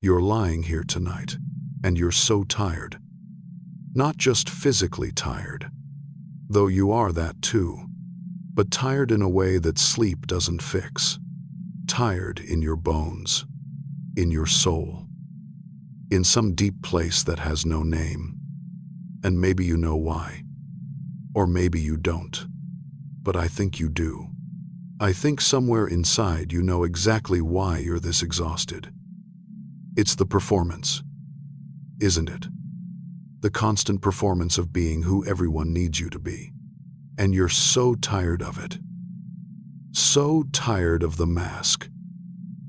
You're lying here tonight, and you're so tired. Not just physically tired, though you are that too, but tired in a way that sleep doesn't fix. Tired in your bones, in your soul, in some deep place that has no name. And maybe you know why. Or maybe you don't. But I think you do. I think somewhere inside you know exactly why you're this exhausted. It's the performance, isn't it? The constant performance of being who everyone needs you to be. And you're so tired of it. So tired of the mask.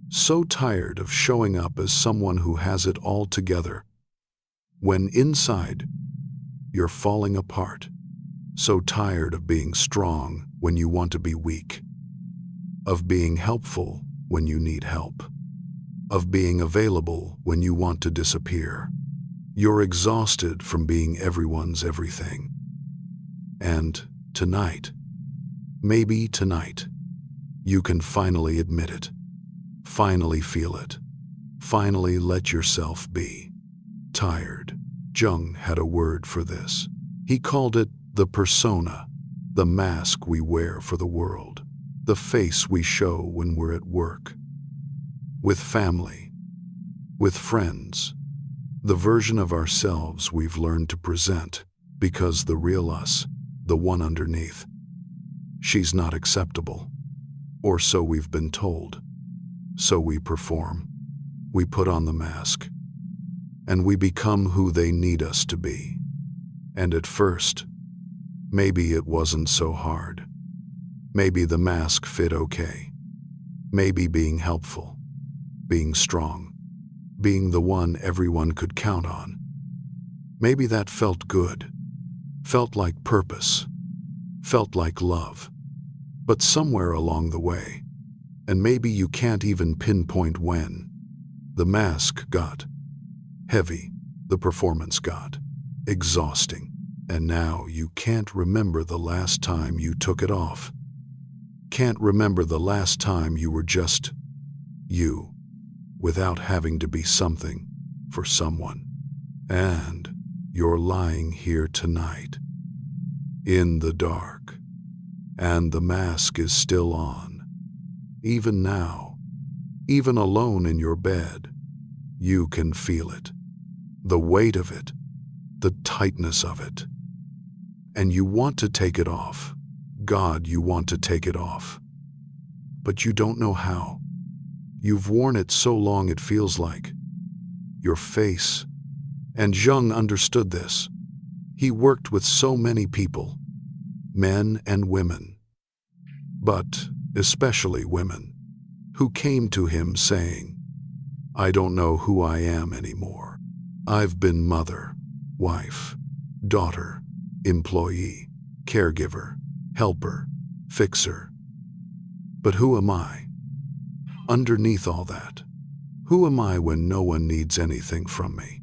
So tired of showing up as someone who has it all together, when inside, you're falling apart. So tired of being strong when you want to be weak. Of being helpful when you need help. Of being available when you want to disappear. You're exhausted from being everyone's everything. And tonight, maybe tonight, you can finally admit it. Finally feel it. Finally let yourself be tired. Jung had a word for this. He called it the persona, the mask we wear for the world, the face we show when we're at work, with family, with friends, the version of ourselves we've learned to present, because the real us, the one underneath, she's not acceptable, or so we've been told. So we perform, we put on the mask, and we become who they need us to be. And at first, maybe it wasn't so hard. Maybe the mask fit okay. Maybe being helpful, being strong, being the one everyone could count on. Maybe that felt good, felt like purpose, felt like love. But somewhere along the way, and maybe you can't even pinpoint when, the mask got heavy, the performance got exhausting, and now you can't remember the last time you took it off. Can't remember the last time you were just you, without having to be something for someone. And you're lying here tonight, in the dark, and the mask is still on. Even now, even alone in your bed, you can feel it, the weight of it, the tightness of it. And you want to take it off. God, you want to take it off. But you don't know how. You've worn it so long it feels like your face. And Jung understood this. He worked with so many people, men and women, but especially women, who came to him saying, I don't know who I am anymore. I've been mother, wife, daughter, employee, caregiver, helper, fixer. But who am I? Underneath all that, who am I when no one needs anything from me?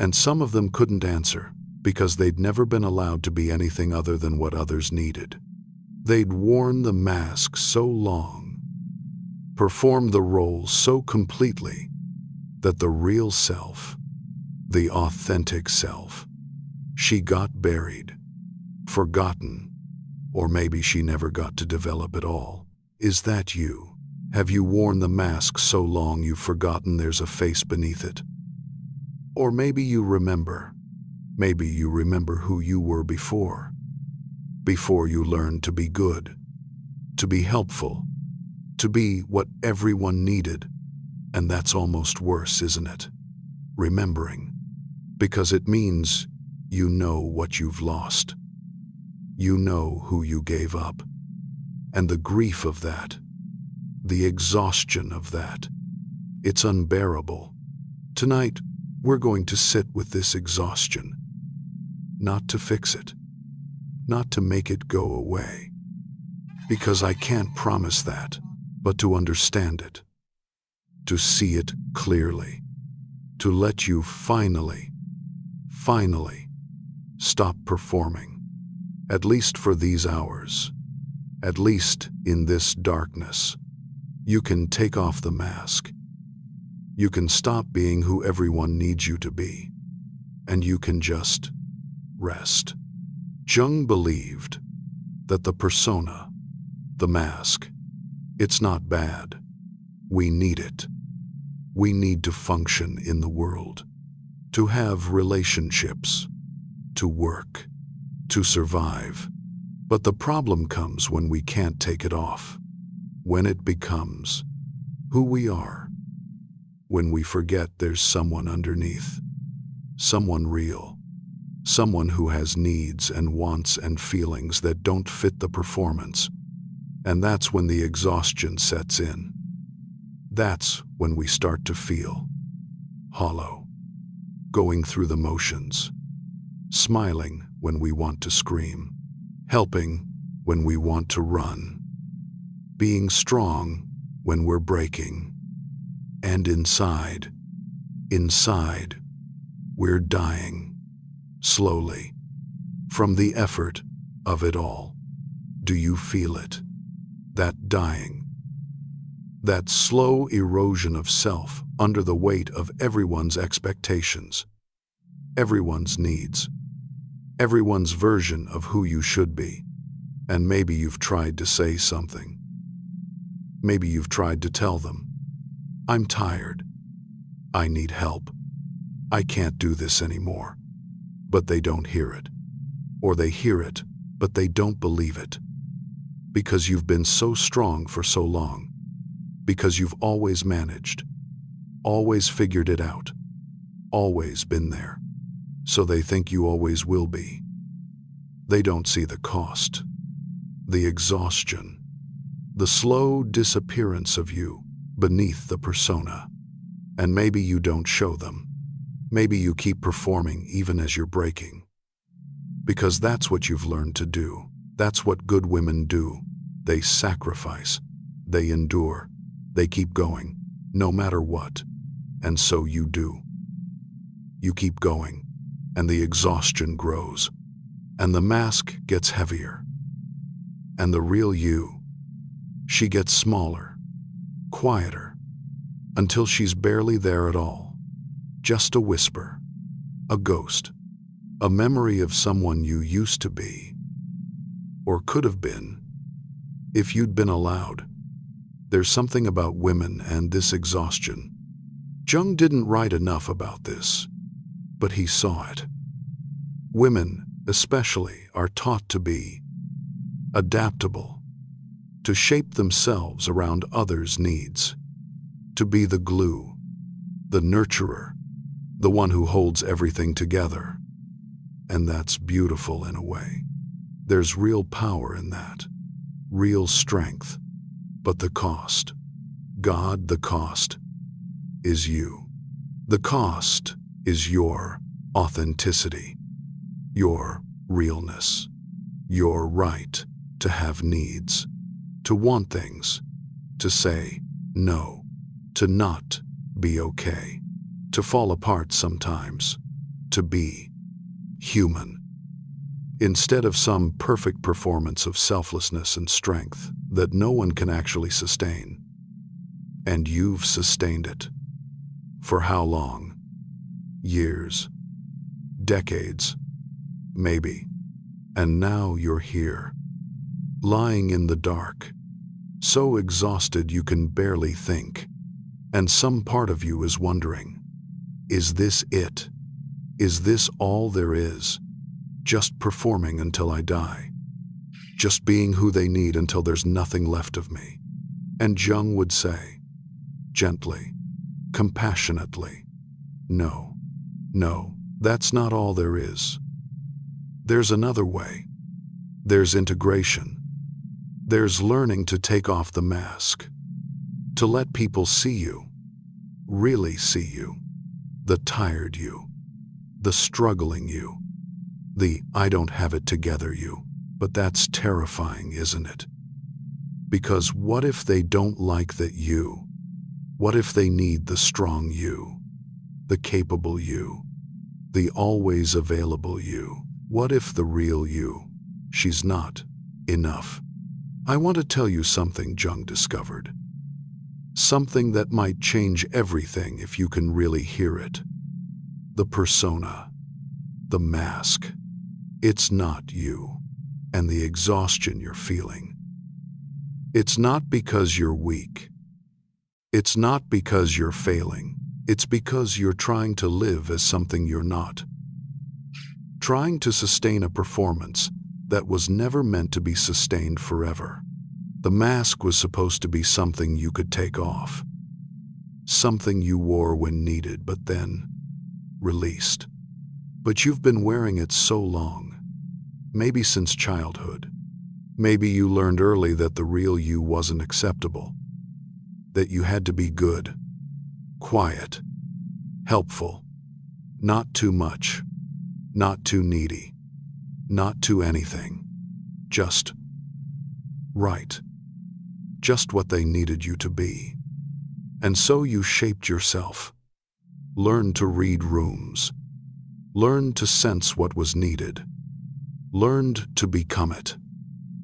And some of them couldn't answer because they'd never been allowed to be anything other than what others needed. They'd worn the mask so long, performed the role so completely, that the real self, the authentic self, she got buried, forgotten, or maybe she never got to develop at all. Is that you? Have you worn the mask so long you've forgotten there's a face beneath it? Or maybe you remember who you were before you learned to be good, to be helpful, to be what everyone needed. And that's almost worse, isn't it? Remembering, because it means you know what you've lost. You know who you gave up. And the grief of that, the exhaustion of that, it's unbearable. Tonight, we're going to sit with this exhaustion, not to fix it, not to make it go away, because I can't promise that, but to understand it, to see it clearly, to let you finally stop performing, at least for these hours, at least in this darkness. You can take off the mask. You can stop being who everyone needs you to be, and you can just rest. Jung believed that the persona, the mask, it's not bad. We need it. We need to function in the world, to have relationships, to work, to survive. But the problem comes when we can't take it off, when it becomes who we are, when we forget there's someone underneath, someone real, someone who has needs and wants and feelings that don't fit the performance. And that's when the exhaustion sets in. That's when we start to feel hollow, going through the motions, smiling when we want to scream, helping when we want to run, being strong when we're breaking. And inside, we're dying, slowly, from the effort of it all. Do you feel it? That dying, that slow erosion of self under the weight of everyone's expectations, everyone's needs, everyone's version of who you should be. And maybe you've tried to say something. Maybe you've tried to tell them, I'm tired. I need help. I can't do this anymore. But they don't hear it. Or they hear it, but they don't believe it. Because you've been so strong for so long. Because you've always managed. Always figured it out. Always been there. So they think you always will be. They don't see the cost. The exhaustion. The slow disappearance of you beneath the persona. And maybe you don't show them. Maybe you keep performing even as you're breaking. Because that's what you've learned to do. That's what good women do. They sacrifice. They endure. They keep going, no matter what. And so you do. You keep going, and the exhaustion grows, and the mask gets heavier. And the real you, she gets smaller, quieter, until she's barely there at all. Just a whisper, a ghost, a memory of someone you used to be, or could have been, if you'd been allowed. There's something about women and this exhaustion. Jung didn't write enough about this, but he saw it. Women, especially, are taught to be adaptable, to shape themselves around others' needs, to be the glue, the nurturer, the one who holds everything together. And that's beautiful in a way. There's real power in that, real strength. But the cost, God, the cost is you. The cost is your authenticity, your realness, your right to have needs, to want things, to say no, to not be okay, to fall apart sometimes, to be human. Instead of some perfect performance of selflessness and strength that no one can actually sustain. And you've sustained it. For how long? Years. Decades. Maybe. And now you're here, lying in the dark, so exhausted you can barely think. And some part of you is wondering, is this it? Is this all there is? Just performing until I die. Just being who they need until there's nothing left of me. And Jung would say, gently, compassionately, no, that's not all there is. There's another way. There's integration. There's learning to take off the mask, to let people see you, really see you, the tired you, the struggling you, the I don't have it together you. But that's terrifying, isn't it? Because what if they don't like that you? What if they need the strong you, the capable you, the always available you? What if the real you, she's not enough? I want to tell you something Jung discovered. Something that might change everything if you can really hear it. The persona. The mask. It's not you. And the exhaustion you're feeling. It's not because you're weak. It's not because you're failing. It's because you're trying to live as something you're not. Trying to sustain a performance that was never meant to be sustained forever. The mask was supposed to be something you could take off. Something you wore when needed, but then released. But you've been wearing it so long. Maybe since childhood. Maybe you learned early that the real you wasn't acceptable. That you had to be good, quiet, helpful, not too much, not too needy, not too anything, just right, just what they needed you to be. And so you shaped yourself, learned to read rooms, learned to sense what was needed, learned to become it,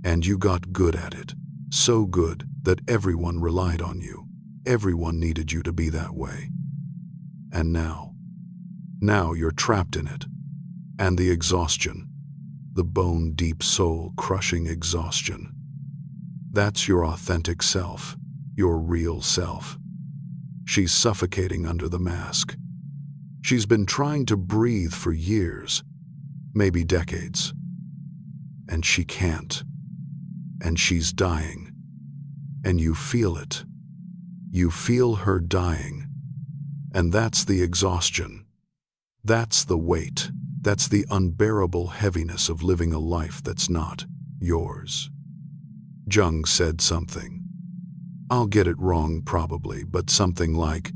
and you got good at it, so good that everyone relied on you. Everyone needed you to be that way. And now you're trapped in it. And the exhaustion, the bone-deep soul-crushing exhaustion. That's your authentic self, your real self. She's suffocating under the mask. She's been trying to breathe for years, maybe decades. And she can't. And she's dying. And you feel it. You feel her dying. And that's the exhaustion. That's the weight. That's the unbearable heaviness of living a life that's not yours. Jung said something. I'll get it wrong probably, but something like,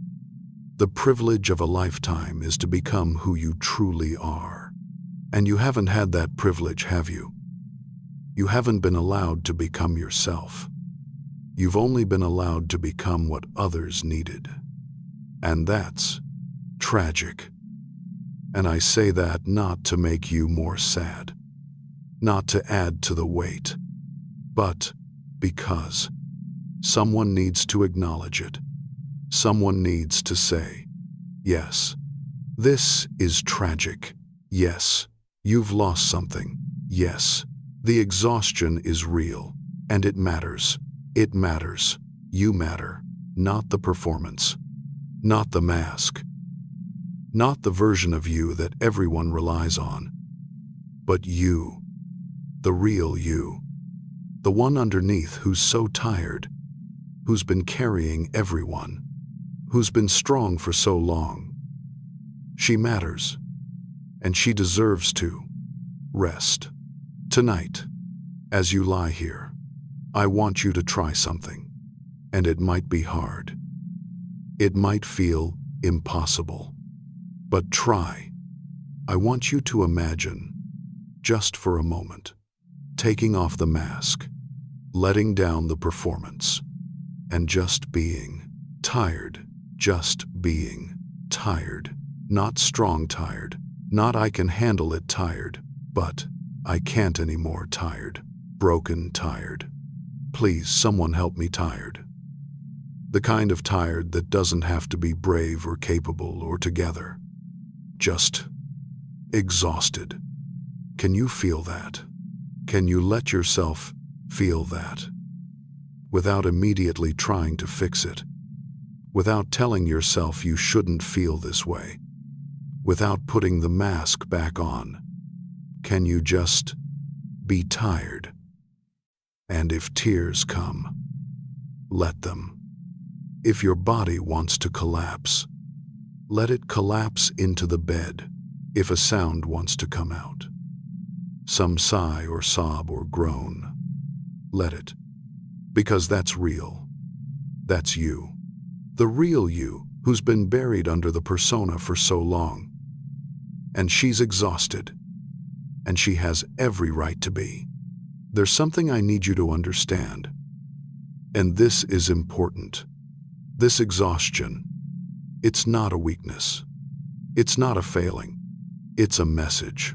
the privilege of a lifetime is to become who you truly are. And you haven't had that privilege, have you? You haven't been allowed to become yourself. You've only been allowed to become what others needed. And that's tragic. And I say that not to make you more sad, not to add to the weight, but because someone needs to acknowledge it. Someone needs to say, yes, this is tragic. Yes, you've lost something. Yes, the exhaustion is real, and it matters. It matters. You matter, not the performance, not the mask, not the version of you that everyone relies on, but you, the real you, the one underneath who's so tired, who's been carrying everyone, who's been strong for so long. She matters, and she deserves to rest. Tonight, as you lie here, I want you to try something, and it might be hard. It might feel impossible, but try. I want you to imagine, just for a moment, taking off the mask, letting down the performance, and just being tired, just being tired, not strong tired, not I can handle it tired, but I can't anymore tired, broken tired. Please, someone help me tired. The kind of tired that doesn't have to be brave or capable or together. Just exhausted. Can you feel that? Can you let yourself feel that? Without immediately trying to fix it. Without telling yourself you shouldn't feel this way. Without putting the mask back on. Can you just be tired? And if tears come, let them. If your body wants to collapse, let it collapse into the bed. If a sound wants to come out, some sigh or sob or groan, let it. Because that's real. That's you. The real you who's been buried under the persona for so long. And she's exhausted. And she has every right to be. There's something I need you to understand. And this is important. This exhaustion, it's not a weakness. It's not a failing. It's a message.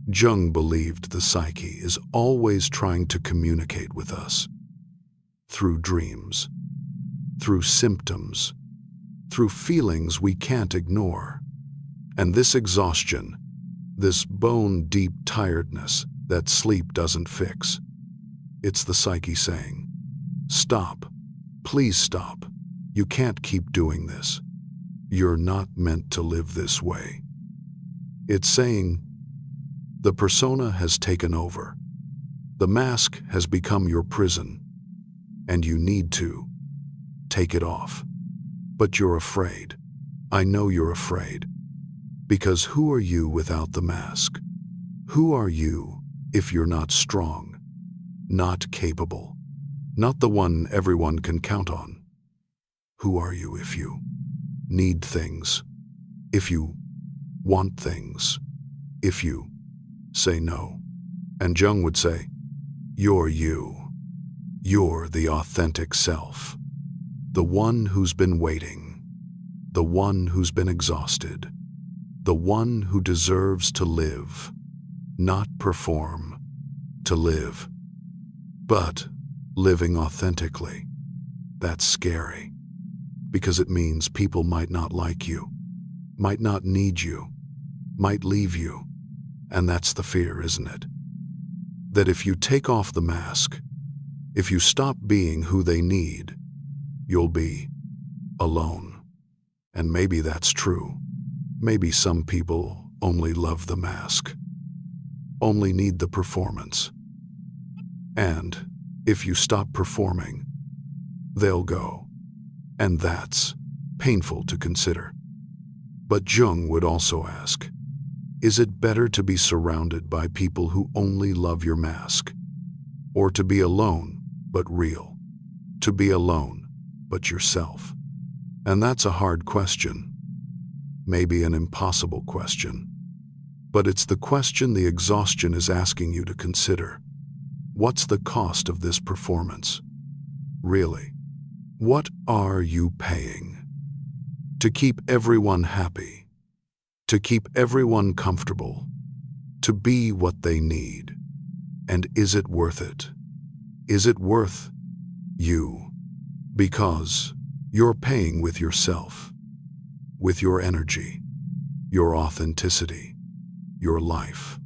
Jung believed the psyche is always trying to communicate with us. Through dreams. through symptoms, through feelings we can't ignore. And this exhaustion, this bone-deep tiredness that sleep doesn't fix, it's the psyche saying, "Stop. Please stop. You can't keep doing this. You're not meant to live this way." It's saying, the persona has taken over. The mask has become your prison, and you need to take it off. But you're afraid. I know you're afraid. Because who are you without the mask? Who are you if you're not strong, not capable, not the one everyone can count on? Who are you if you need things, if you want things, if you say no? And Jung would say, you're you. You're the authentic self. The one who's been waiting. The one who's been exhausted. The one who deserves to live, not perform, to live. But living authentically, that's scary. Because it means people might not like you, might not need you, might leave you. And that's the fear, isn't it? That if you take off the mask, if you stop being who they need, you'll be alone. And maybe that's true. Maybe some people only love the mask, only need the performance. And if you stop performing, they'll go. And that's painful to consider. But Jung would also ask, is it better to be surrounded by people who only love your mask? Or to be alone, but real? To be alone, but yourself? And that's a hard question. Maybe an impossible question. But it's the question the exhaustion is asking you to consider. What's the cost of this performance? Really? What are you paying? To keep everyone happy? To keep everyone comfortable? To be what they need? And is it worth it? Is it worth you? Because you're paying with yourself, with your energy, your authenticity, your life.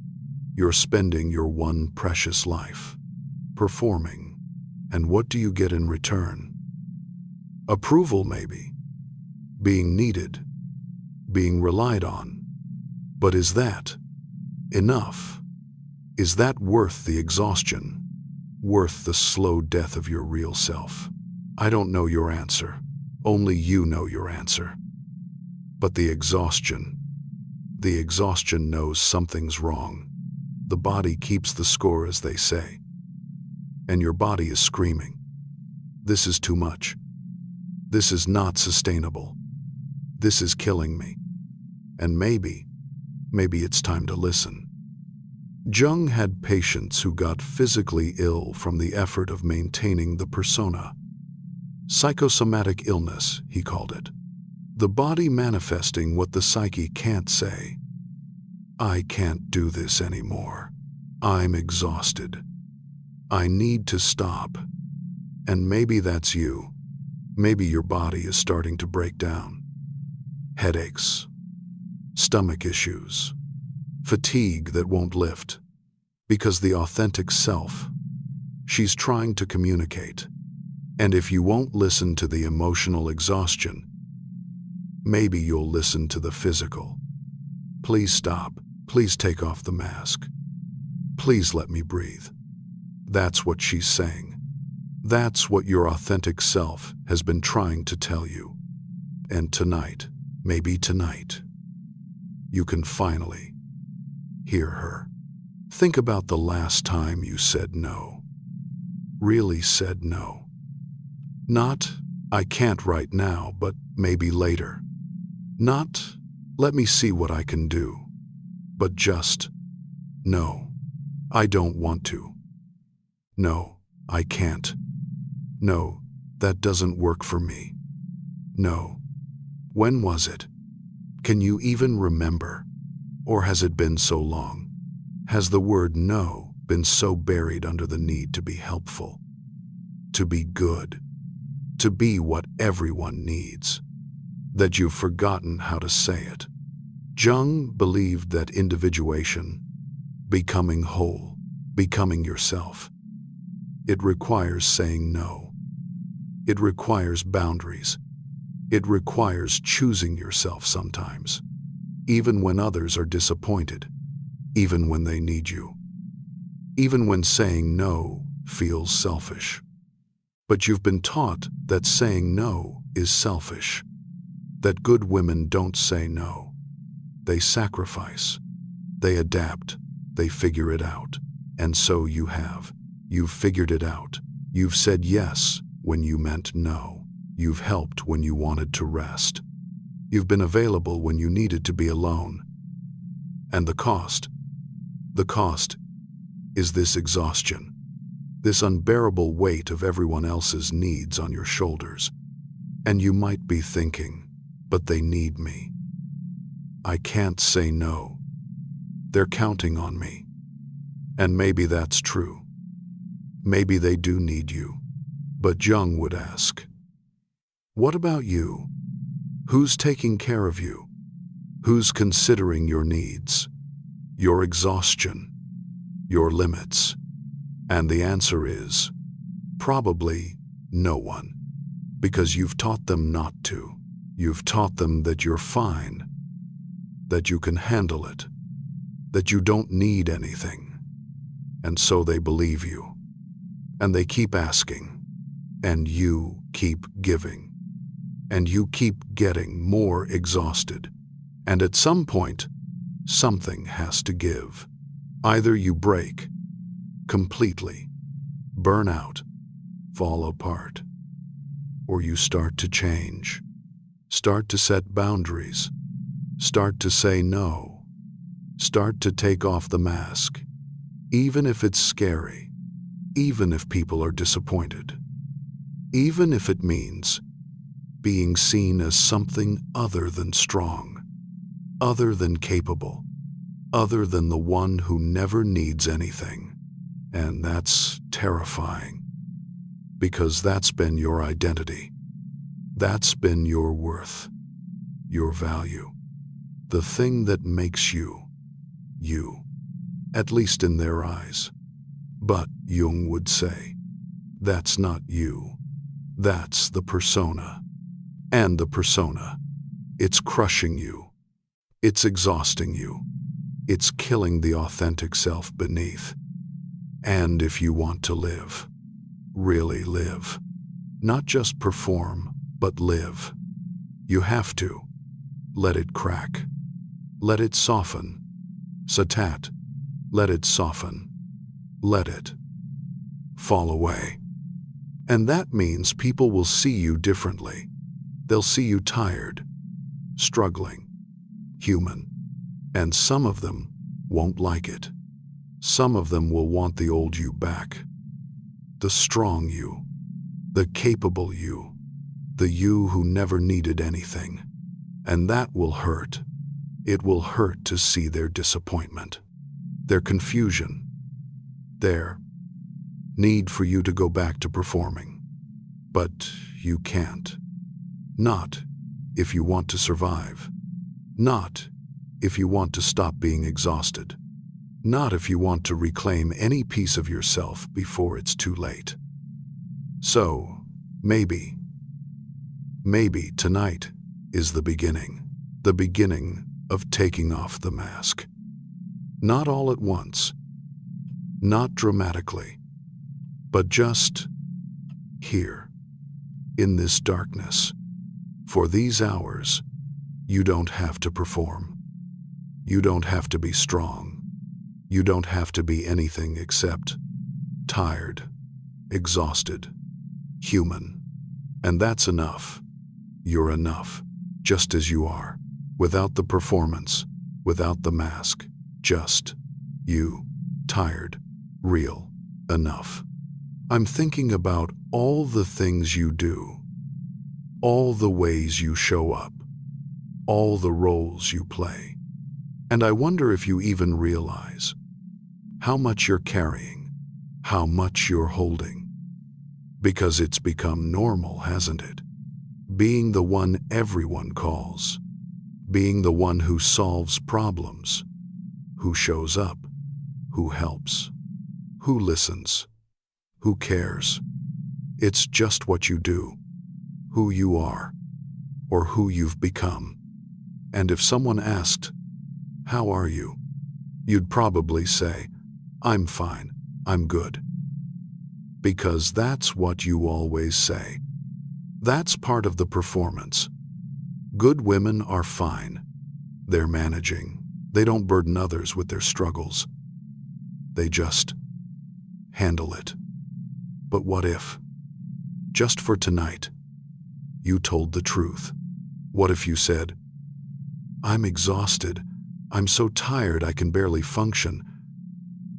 You're spending your one precious life, performing. And what do you get in return? Approval, maybe. Being needed. Being relied on. But is that enough? Is that worth the exhaustion? Worth the slow death of your real self? I don't know your answer. Only you know your answer. But the exhaustion knows something's wrong. The body keeps the score, as they say. And your body is screaming, this is too much. This is not sustainable. This is killing me. And maybe it's time to listen. Jung had patients who got physically ill from the effort of maintaining the persona. Psychosomatic illness, he called it. The body manifesting what the psyche can't say. I can't do this anymore. I'm exhausted. I need to stop. And maybe that's you. Maybe your body is starting to break down. Headaches, stomach issues, fatigue that won't lift. Because the authentic self, she's trying to communicate. And if you won't listen to the emotional exhaustion, maybe you'll listen to the physical. Please stop. Please take off the mask. Please let me breathe. That's what she's saying. That's what your authentic self has been trying to tell you. And tonight, maybe tonight, you can finally hear her. Think about the last time you said no. Really said no. Not, I can't right now, but maybe later. Not, let me see what I can do. But just, no, I don't want to. No, I can't. No, that doesn't work for me. No. When was it? Can you even remember? Or has it been so long? Has the word no been so buried under the need to be helpful, to be good, to be what everyone needs, that you've forgotten how to say it. Jung believed that individuation, becoming whole, becoming yourself, it requires saying no. It requires boundaries. It requires choosing yourself sometimes, even when others are disappointed, even when they need you, even when saying no feels selfish. But you've been taught that saying no is selfish, that good women don't say no. They sacrifice, they adapt, they figure it out. And so you have. You've figured it out. You've said yes when you meant no. You've helped when you wanted to rest. You've been available when you needed to be alone. And the cost is this exhaustion, this unbearable weight of everyone else's needs on your shoulders. And you might be thinking, but they need me. I can't say no. They're counting on me. And maybe that's true. Maybe they do need you. But Jung would ask, what about you? Who's taking care of you? Who's considering your needs, your exhaustion, your limits? And the answer is, probably no one. Because you've taught them not to. You've taught them that you're fine, that you can handle it, that you don't need anything. And so they believe you. And they keep asking. And you keep giving. And you keep getting more exhausted. And at some point, something has to give. Either you break completely, burn out, fall apart, or you start to change, start to set boundaries, start to say no, start to take off the mask, even if it's scary, even if people are disappointed, even if it means being seen as something other than strong, other than capable, other than the one who never needs anything. And that's terrifying, because that's been your identity. That's been your worth, your value, the thing that makes you, you, at least in their eyes. But Jung would say, that's not you. That's the persona. And the persona, it's crushing you. It's exhausting you. It's killing the authentic self beneath. And if you want to live, really live, not just perform, but live, you have to let it crack, let it soften, satat, let it soften, let it fall away. And that means people will see you differently. They'll see you tired, struggling, human. And some of them won't like it. Some of them will want the old you back. The strong you, the capable you, the you who never needed anything. And that will hurt. It will hurt to see their disappointment, their confusion, their need for you to go back to performing. But you can't. Not if you want to survive. Not if you want to stop being exhausted. Not if you want to reclaim any piece of yourself before it's too late. So, maybe tonight is the beginning of taking off the mask. Not all at once, not dramatically, but just here, in this darkness. For these hours, you don't have to perform. You don't have to be strong. You don't have to be anything except tired, exhausted, human. And that's enough. You're enough, just as you are, without the performance, without the mask, just you, tired, real, enough. I'm thinking about all the things you do, all the ways you show up, all the roles you play. And I wonder if you even realize how much you're carrying, how much you're holding. Because it's become normal, hasn't it? Being the one everyone calls. Being the one who solves problems. Who shows up. Who helps. Who listens. Who cares. It's just what you do. Who you are. Or who you've become. And if someone asked, "How are you?" you'd probably say, "I'm fine, I'm good." Because that's what you always say. That's part of the performance. Good women are fine. They're managing. They don't burden others with their struggles. They just handle it. But what if, just for tonight, you told the truth? What if you said, "I'm exhausted. I'm so tired I can barely function.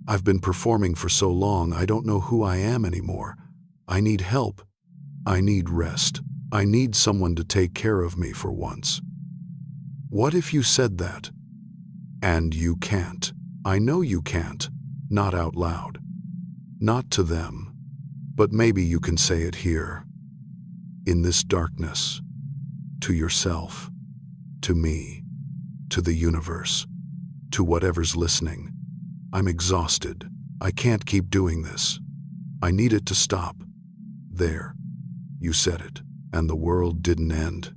I've been performing for so long I don't know who I am anymore. I need help. I need rest. I need someone to take care of me for once." What if you said that? And you can't. I know you can't. Not out loud. Not to them. But maybe you can say it here. In this darkness. To yourself. To me. To the universe. To whatever's listening. I'm exhausted. I can't keep doing this. I need it to stop. There. You said it. And the world didn't end.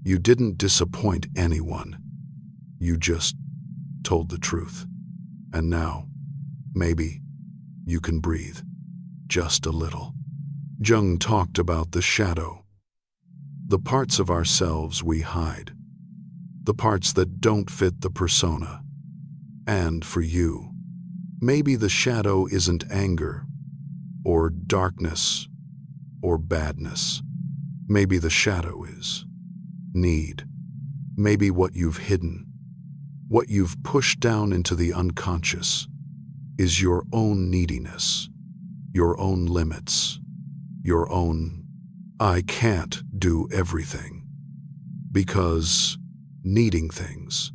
You didn't disappoint anyone. You just told the truth. And now, maybe, you can breathe. Just a little. Jung talked about the shadow. The parts of ourselves we hide. The parts that don't fit the persona. And for you, maybe the shadow isn't anger, or darkness, or badness. Maybe the shadow is need. Maybe what you've hidden, what you've pushed down into the unconscious, is your own neediness, your own limits, your own "I can't do everything." Because needing things,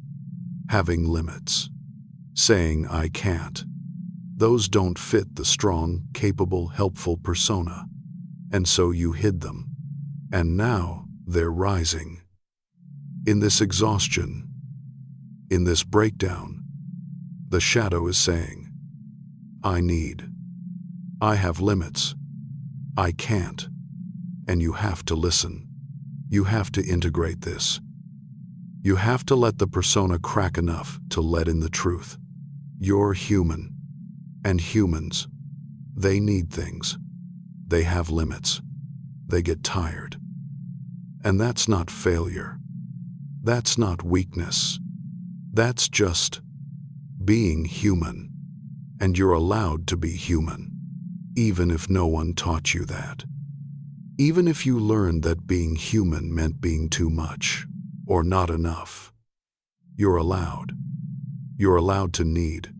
having limits, saying "I can't," those don't fit the strong, capable, helpful persona. And so you hid them. And now they're rising. In this exhaustion, in this breakdown, the shadow is saying, "I need. I have limits. I can't." And you have to listen. You have to integrate this. You have to let the persona crack enough to let in the truth. You're human. And humans, they need things. They have limits. They get tired. And that's not failure. That's not weakness. That's just being human. And you're allowed to be human, even if no one taught you that. Even if you learned that being human meant being too much or not enough. You're allowed. You're allowed to need,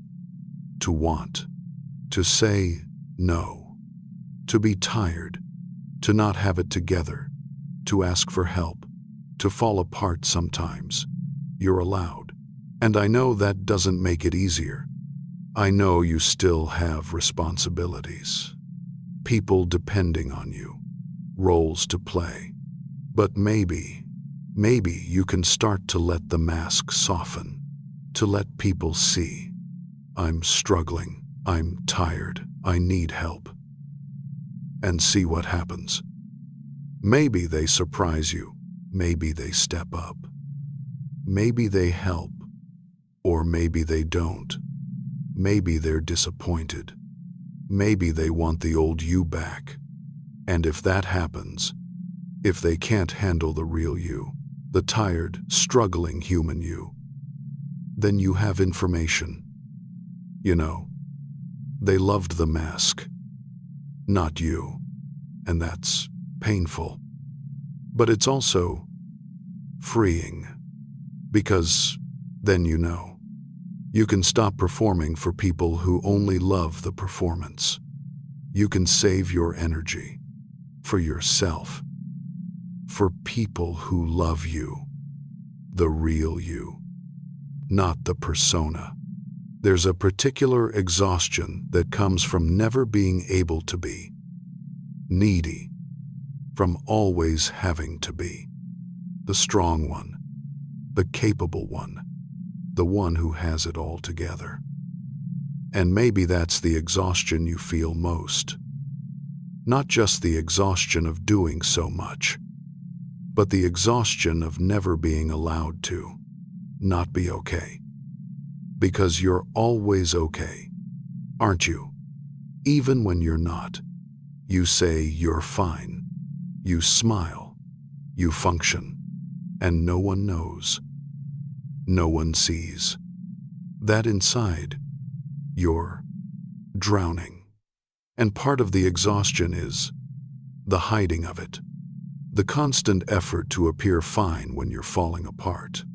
to want, to say no, to be tired, to not have it together, to ask for help, to fall apart sometimes. You're allowed. And I know that doesn't make it easier. I know you still have responsibilities, people depending on you, roles to play. But maybe you can start to let the mask soften, to let people see, "I'm struggling, I'm tired, I need help." And see what happens. Maybe they surprise you, maybe they step up, maybe they help, or maybe they don't. Maybe they're disappointed. Maybe they want the old you back. And if that happens, if they can't handle the real you, the tired, struggling human you, then you have information. You know, they loved the mask, not you. And that's painful. But it's also freeing, because then you know. You can stop performing for people who only love the performance. You can save your energy for yourself, for people who love you, the real you, not the persona. There's a particular exhaustion that comes from never being able to be. needy, from always having to be the strong one, the capable one, the one who has it all together. And maybe that's the exhaustion you feel most. Not just the exhaustion of doing so much, but the exhaustion of never being allowed to not be okay. Because you're always okay, aren't you? Even when you're not, you say you're fine. You smile, you function, and no one knows. No one sees that inside you're drowning. And part of the exhaustion is the hiding of it, the constant effort to appear fine when you're falling apart,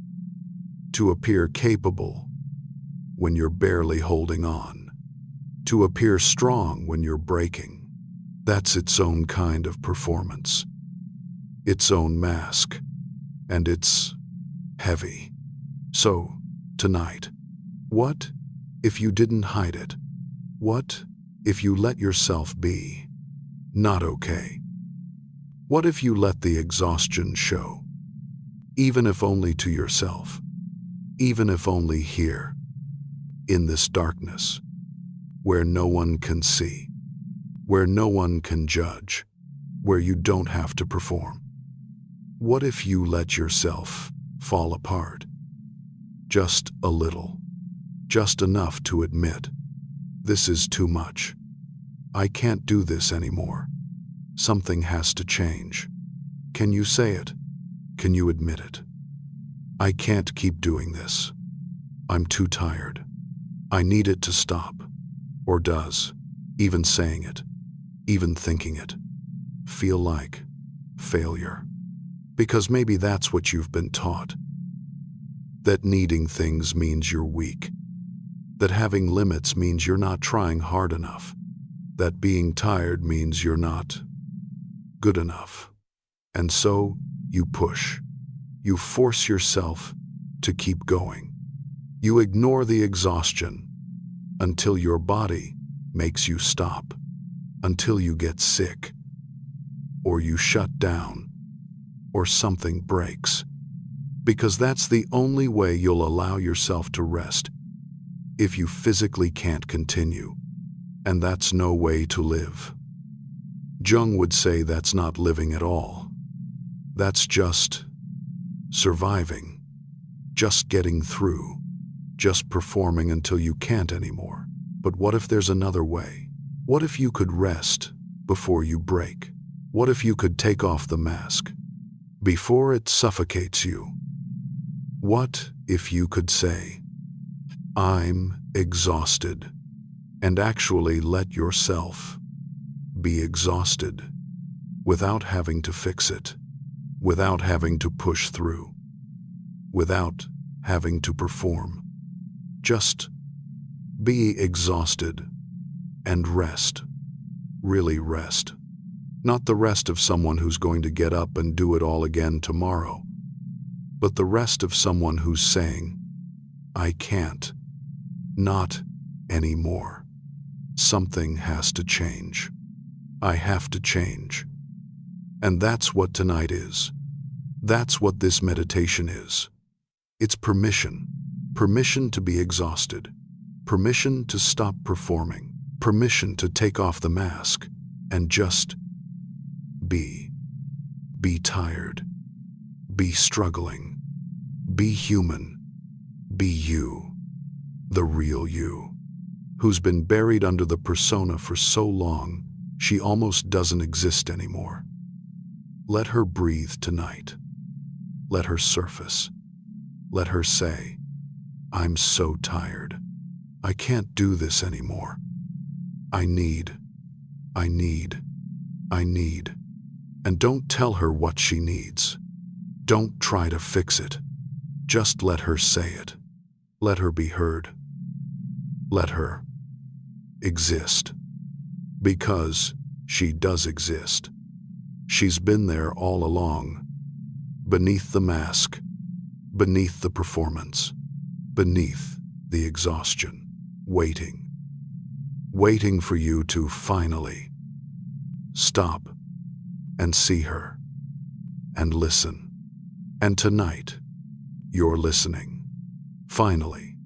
to appear capable when you're barely holding on, to appear strong when you're breaking. That's its own kind of performance, its own mask, and it's heavy. So, tonight, what if you didn't hide it? What if you let yourself be not okay? What if you let the exhaustion show, even if only to yourself, even if only here, in this darkness, where no one can see, where no one can judge, where you don't have to perform? What if you let yourself fall apart? Just a little, just enough to admit, this is too much. I can't do this anymore. Something has to change. Can you say it? Can you admit it? I can't keep doing this. I'm too tired. I need it to stop. Or does even saying it, even thinking it, feel like failure? Because maybe that's what you've been taught. That needing things means you're weak. That having limits means you're not trying hard enough. That being tired means you're not good enough. And so you push. You force yourself to keep going. You ignore the exhaustion until your body makes you stop, until you get sick, or you shut down, or something breaks. Because that's the only way you'll allow yourself to rest, if you physically can't continue. And that's no way to live. Jung would say that's not living at all. That's just surviving, just getting through, just performing until you can't anymore. But what if there's another way? What if you could rest before you break? What if you could take off the mask before it suffocates you? What if you could say, I'm exhausted, and actually let yourself be exhausted without having to fix it, without having to push through, without having to perform? Just be exhausted and rest, really rest. Not the rest of someone who's going to get up and do it all again tomorrow, but the rest of someone who's saying, I can't, not anymore. Something has to change. I have to change. And that's what tonight is. That's what this meditation is. It's permission. Permission to be exhausted. Permission to stop performing. Permission to take off the mask and just be. Be tired. Be struggling. Be human. Be you. The real you. Who's been buried under the persona for so long, she almost doesn't exist anymore. Let her breathe tonight. Let her surface. Let her say, I'm so tired. I can't do this anymore. I need. And don't tell her what she needs. Don't try to fix it. Just let her say it. Let her be heard. Let her exist. Because she does exist. She's been there all along. Beneath the mask. Beneath the performance. Beneath the exhaustion. Waiting. Waiting for you to finally Stop and see her and listen. And tonight, you're listening. Finally,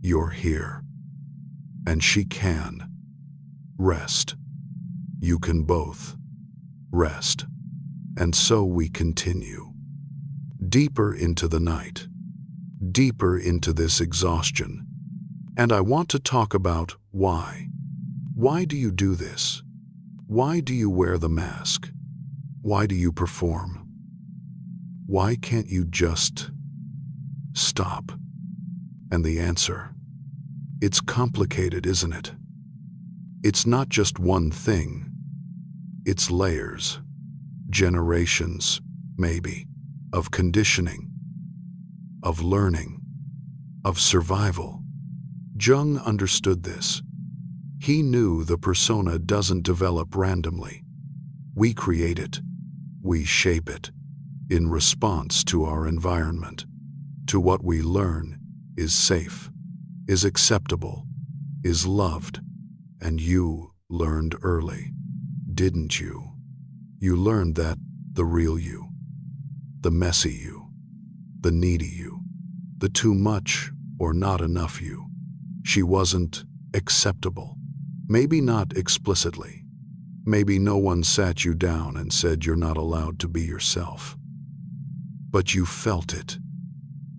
you're here. And she can rest. You can both rest. And so we continue. Deeper into the night. Deeper into this exhaustion. And I want to talk about why. Why do you do this? Why do you wear the mask? Why do you perform? Why can't you just stop? And the answer, it's complicated, isn't it? It's not just one thing. It's layers, generations, maybe, of conditioning, of learning, of survival. Jung understood this. He knew the persona doesn't develop randomly. We create it. We shape it in response to our environment, to what we learn is safe, is acceptable, is loved. And you learned early, didn't you? You learned that the real you, the messy you, the needy you, the too much or not enough you, she wasn't acceptable. Maybe not explicitly. Maybe no one sat you down and said you're not allowed to be yourself. But you felt it.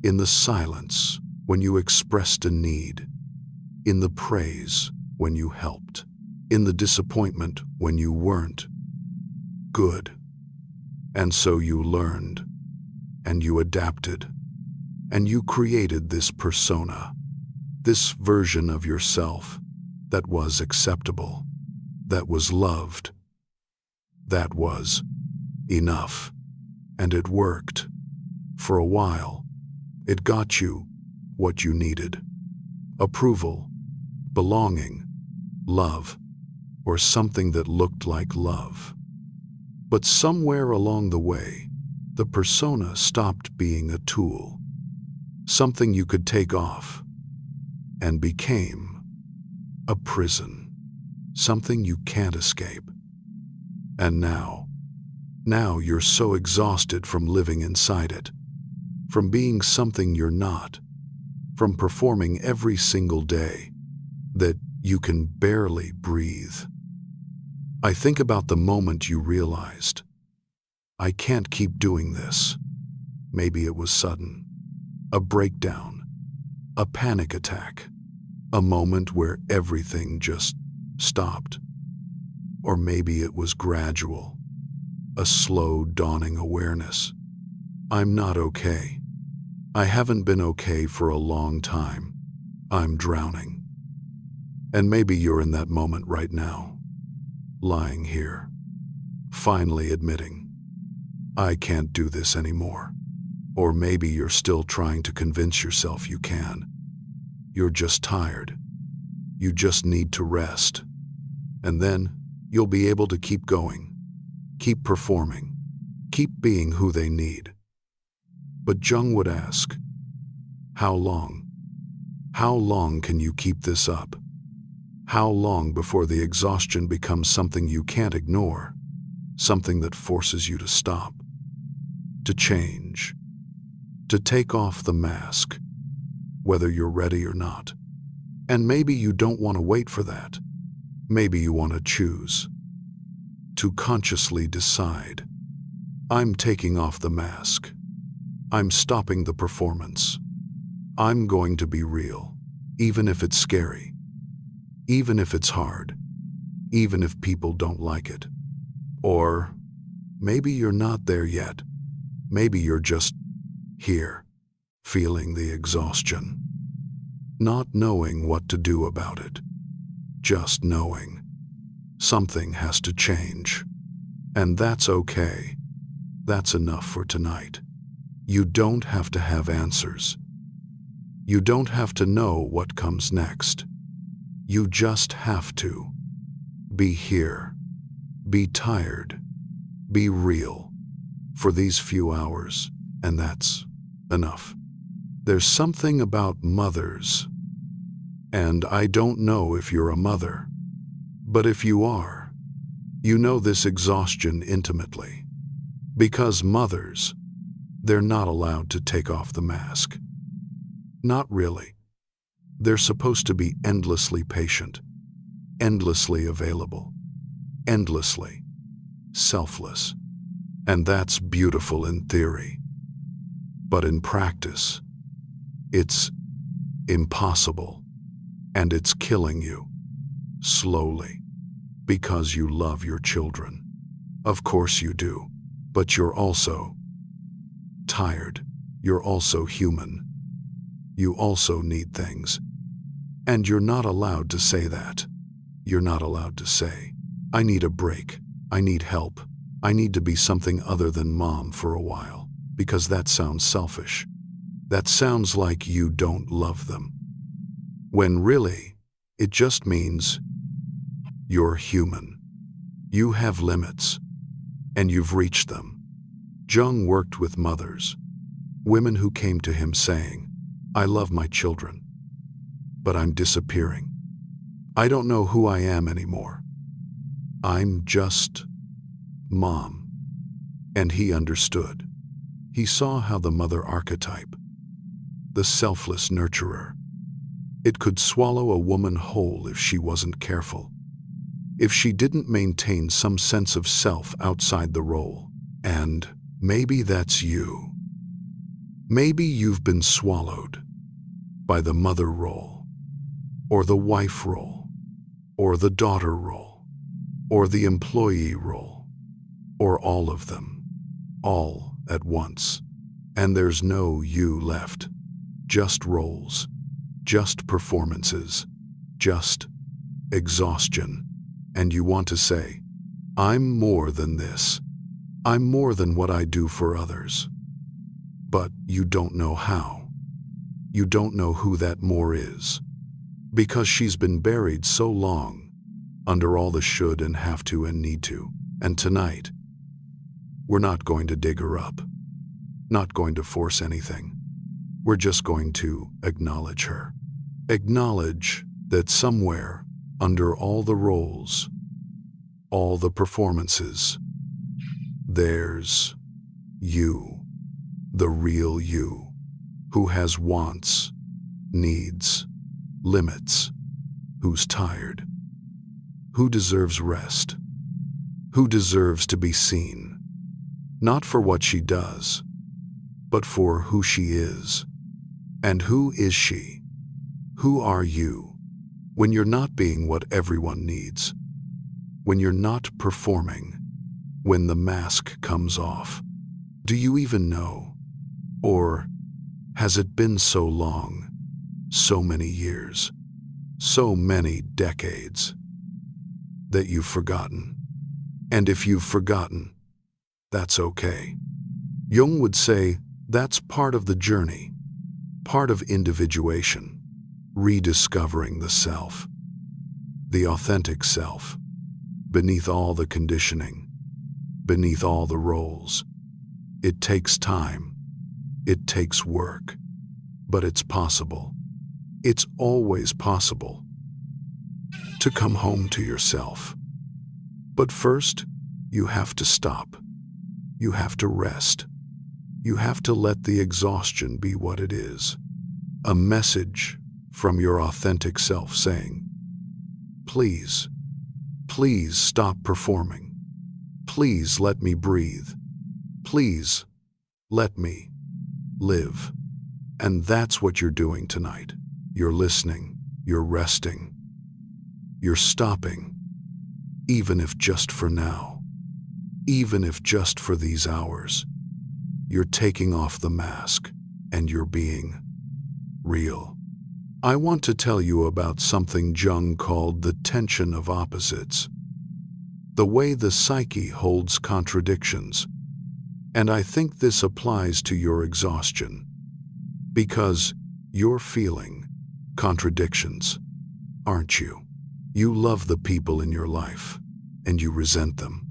In the silence, when you expressed a need. In the praise, when you helped. In the disappointment, when you weren't good. And so you learned. And you adapted. And you created this persona. This version of yourself that was acceptable, that was loved, that was enough. And it worked. For a while, it got you what you needed. Approval, belonging, love, or something that looked like love. But somewhere along the way, the persona stopped being a tool, something you could take off, and became a prison, something you can't escape. And now you're so exhausted from living inside it, from being something you're not, from performing every single day, that you can barely breathe. I think about the moment you realized, I can't keep doing this. Maybe it was sudden, a breakdown, a panic attack, a moment where everything just stopped. Or maybe it was gradual, a slow dawning awareness. I'm not okay. I haven't been okay for a long time. I'm drowning. And maybe you're in that moment right now, lying here, finally admitting, I can't do this anymore. Or maybe you're still trying to convince yourself you can. You're just tired. You just need to rest. And then you'll be able to keep going, keep performing, keep being who they need. But Jung would ask, how long? How long can you keep this up? How long before the exhaustion becomes something you can't ignore, something that forces you to stop, to change, to take off the mask, whether you're ready or not? And maybe you don't want to wait for that. Maybe you want to choose, to consciously decide, I'm taking off the mask. I'm stopping the performance. I'm going to be real, even if it's scary, even if it's hard, even if people don't like it. Or maybe you're not there yet. Maybe you're just here, feeling the exhaustion, not knowing what to do about it, just knowing something has to change. And that's okay. That's enough for tonight. You don't have to have answers. You don't have to know what comes next. You just have to be here, be tired, be real for these few hours, and that's enough. There's something about mothers, and I don't know if you're a mother, but if you are, You know this exhaustion intimately. Because mothers, they're not allowed to take off the mask. Not really. They're supposed to be endlessly patient, endlessly available, endlessly selfless. And that's beautiful in theory. But in practice, it's impossible. And it's killing you, slowly, because you love your children. Of course you do, but you're also tired. You're also human. You also need things. And you're not allowed to say that. You're not allowed to say, I need a break. I need help. I need to be something other than mom for a while, because that sounds selfish. That sounds like you don't love them. When really, it just means you're human. You have limits, and you've reached them. Jung worked with mothers, women who came to him saying, I love my children, but I'm disappearing. I don't know who I am anymore. I'm just mom. And he understood. He saw how the mother archetype, the selfless nurturer, it could swallow a woman whole if she wasn't careful, if she didn't maintain some sense of self outside the role. And maybe that's you. Maybe you've been swallowed by the mother role, or the wife role, or the daughter role, or the employee role, or all of them, all at once. And there's no you left, just roles, just performances, just exhaustion. And you want to say, I'm more than this. I'm more than what I do for others. But you don't know how. You don't know who that more is. Because she's been buried so long under all the should and have to and need to. And tonight, we're not going to dig her up. Not going to force anything. We're just going to acknowledge her. Acknowledge that somewhere under all the roles, all the performances, there's you, the real you, who has wants, needs, limits, who's tired, who deserves rest, who deserves to be seen, not for what she does, but for who she is. And who is she? Who are you when you're not being what everyone needs? When you're not performing? When the mask comes off? Do you even know? Or has it been so long, so many years, so many decades, that you've forgotten? And if you've forgotten, that's okay. Jung would say that's part of the journey, part of individuation, rediscovering the self, the authentic self, beneath all the conditioning, beneath all the roles. It takes time, it takes work, but it's possible. It's always possible to come home to yourself. But first, you have to stop. You have to rest. You have to let the exhaustion be what it is. A message from your authentic self saying, please, please stop performing. Please let me breathe. Please let me live. And that's what you're doing tonight. You're listening. You're resting. You're stopping. Even if just for now. Even if just for these hours. You're taking off the mask and you're being real. I want to tell you about something Jung called the tension of opposites. The way the psyche holds contradictions. And I think this applies to your exhaustion. Because you're feeling contradictions, aren't you? You love the people in your life, and you resent them.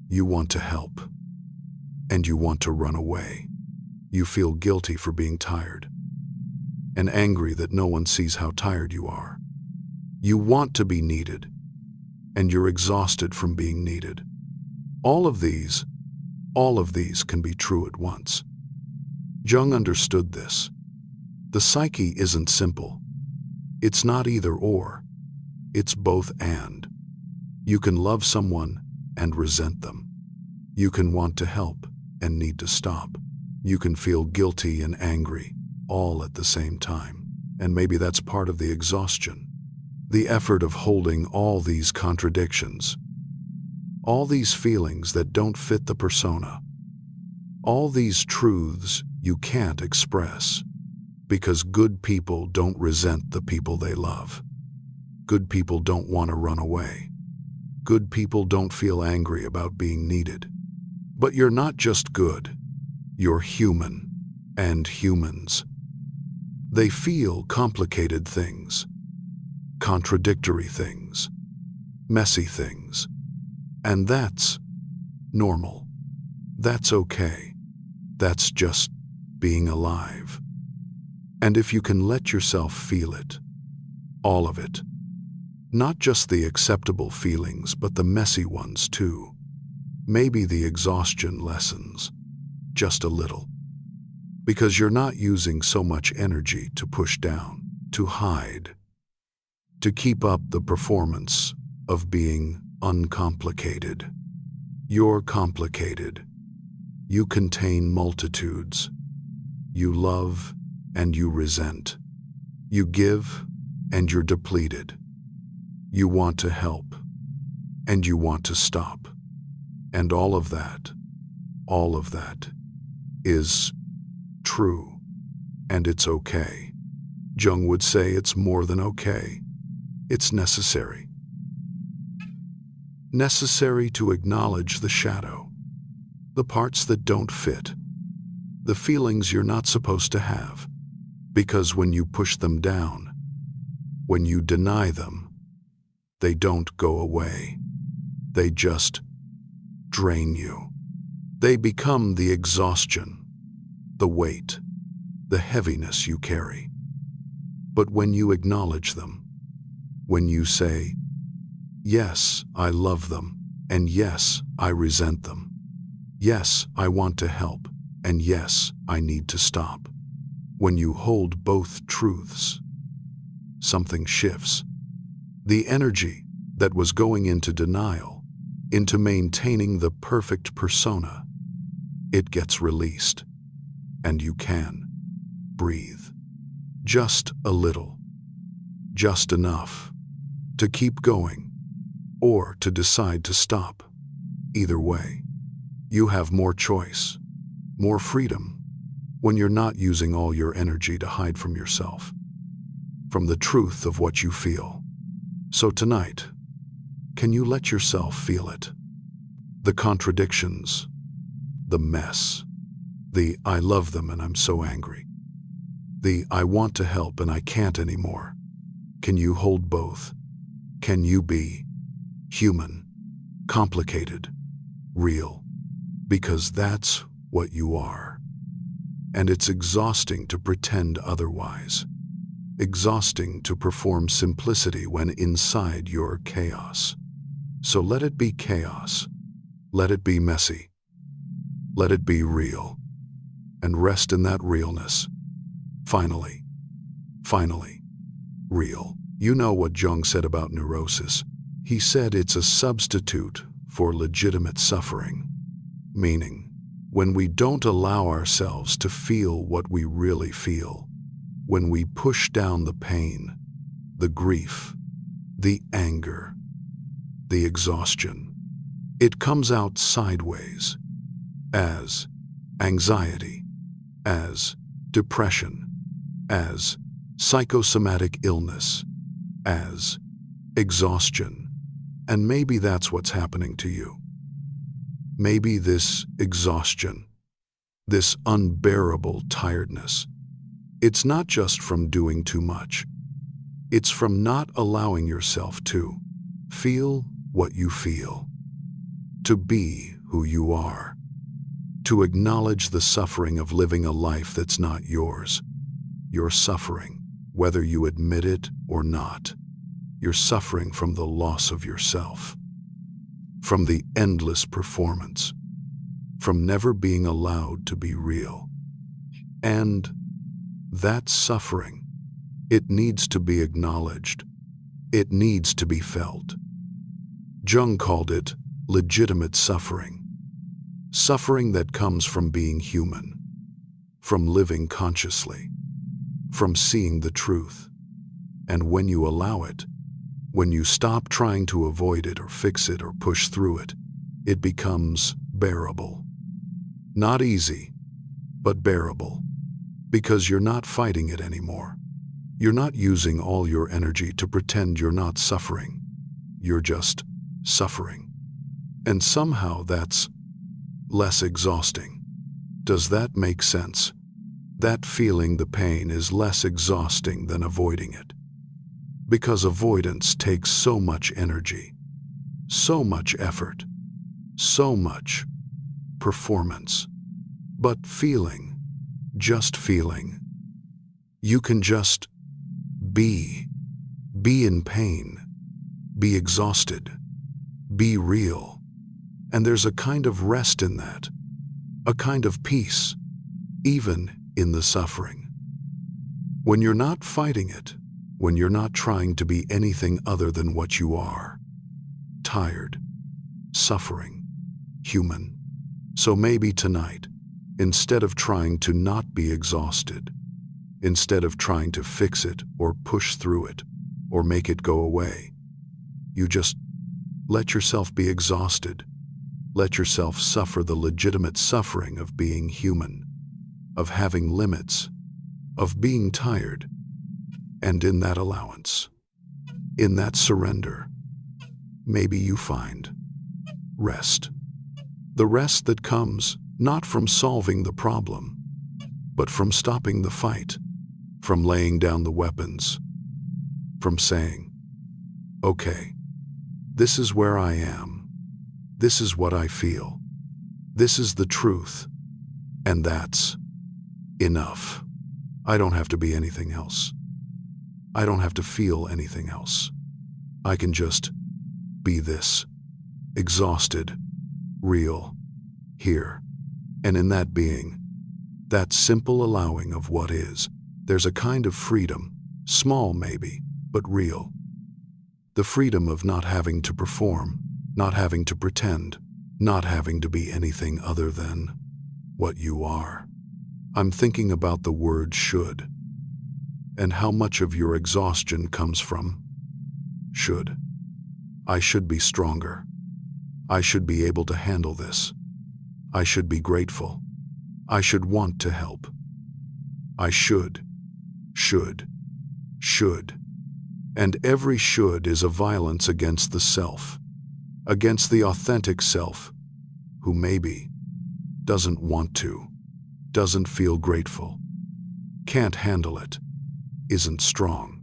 You want to help, and you want to run away. You feel guilty for being tired, and angry that no one sees how tired you are. You want to be needed, and you're exhausted from being needed. All of these can be true at once. Jung understood this. The psyche isn't simple. It's not either or. It's both and. You can love someone and resent them. You can want to help and need to stop. You can feel guilty and angry, all at the same time. And maybe that's part of the exhaustion. The effort of holding all these contradictions, all these feelings that don't fit the persona, all these truths you can't express, because good people don't resent the people they love. Good people don't want to run away. Good people don't feel angry about being needed. But you're not just good, you're human, and humans. They feel complicated things, contradictory things, messy things. And that's normal. That's okay. That's just being alive. And if you can let yourself feel it, all of it, not just the acceptable feelings, but the messy ones too, maybe the exhaustion lessens, just a little. Because you're not using so much energy to push down, to hide, to keep up the performance of being uncomplicated. You're complicated. You contain multitudes. You love and you resent. You give and you're depleted. You want to help and you want to stop. And all of that is true, and it's okay. Jung would say it's more than okay. It's necessary. Necessary to acknowledge the shadow, the parts that don't fit, the feelings you're not supposed to have, because when you push them down, when you deny them, they don't go away. They just drain you. They become the exhaustion, the weight, the heaviness you carry. But when you acknowledge them, when you say, yes, I love them, and yes, I resent them. Yes, I want to help, and yes, I need to stop. When you hold both truths, something shifts. The energy that was going into denial, into maintaining the perfect persona, it gets released, and you can breathe. Just a little, just enough to keep going, or to decide to stop. Either way, you have more choice, more freedom, when you're not using all your energy to hide from yourself, from the truth of what you feel. So tonight, can you let yourself feel it? The contradictions, the mess, the I love them and I'm so angry, the I want to help and I can't anymore. Can you hold both? Can you be human, complicated, real? Because that's what you are. And it's exhausting to pretend otherwise. Exhausting to perform simplicity when inside you're chaos. So let it be chaos. Let it be messy. Let it be real. And rest in that realness. Finally, real. You know what Jung said about neurosis. He said it's a substitute for legitimate suffering. Meaning, when we don't allow ourselves to feel what we really feel, when we push down the pain, the grief, the anger, the exhaustion, it comes out sideways, as anxiety, as depression, as psychosomatic illness, as exhaustion. And maybe that's what's happening to you. Maybe this exhaustion, this unbearable tiredness, it's not just from doing too much. It's from not allowing yourself to feel what you feel, to be who you are, to acknowledge the suffering of living a life that's not yours. You're suffering, whether you admit it or not. You're suffering from the loss of yourself, from the endless performance, from never being allowed to be real. And that suffering, it needs to be acknowledged. It needs to be felt. Jung called it legitimate suffering. Suffering that comes from being human, from living consciously, from seeing the truth. And when you allow it, when you stop trying to avoid it or fix it or push through it, it becomes bearable. Not easy, but bearable. Because you're not fighting it anymore. You're not using all your energy to pretend you're not suffering. You're just suffering. And somehow that's less exhausting. Does that make sense? That feeling the pain is less exhausting than avoiding it. Because avoidance takes so much energy, so much effort, so much performance. But feeling, just feeling, you can just be in pain, be exhausted, be real. And there's a kind of rest in that, a kind of peace, even in the suffering. When you're not fighting it, when you're not trying to be anything other than what you are, tired, suffering, human. So maybe tonight, instead of trying to not be exhausted, instead of trying to fix it or push through it or make it go away, you just let yourself be exhausted. Let yourself suffer the legitimate suffering of being human, of having limits, of being tired. And in that allowance, in that surrender, maybe you find rest. The rest that comes not from solving the problem, but from stopping the fight, from laying down the weapons, from saying, okay, this is where I am. This is what I feel. This is the truth. And that's enough. I don't have to be anything else. I don't have to feel anything else. I can just be this, exhausted, real, here. And in that being, that simple allowing of what is, there's a kind of freedom, small maybe, but real. The freedom of not having to perform, not having to pretend, not having to be anything other than what you are. I'm thinking about the word should, and how much of your exhaustion comes from should. I should be stronger. I should be able to handle this. I should be grateful. I should want to help. I should. And every should is a violence against the self, against the authentic self, who maybe doesn't want to, doesn't feel grateful, can't handle it, isn't strong.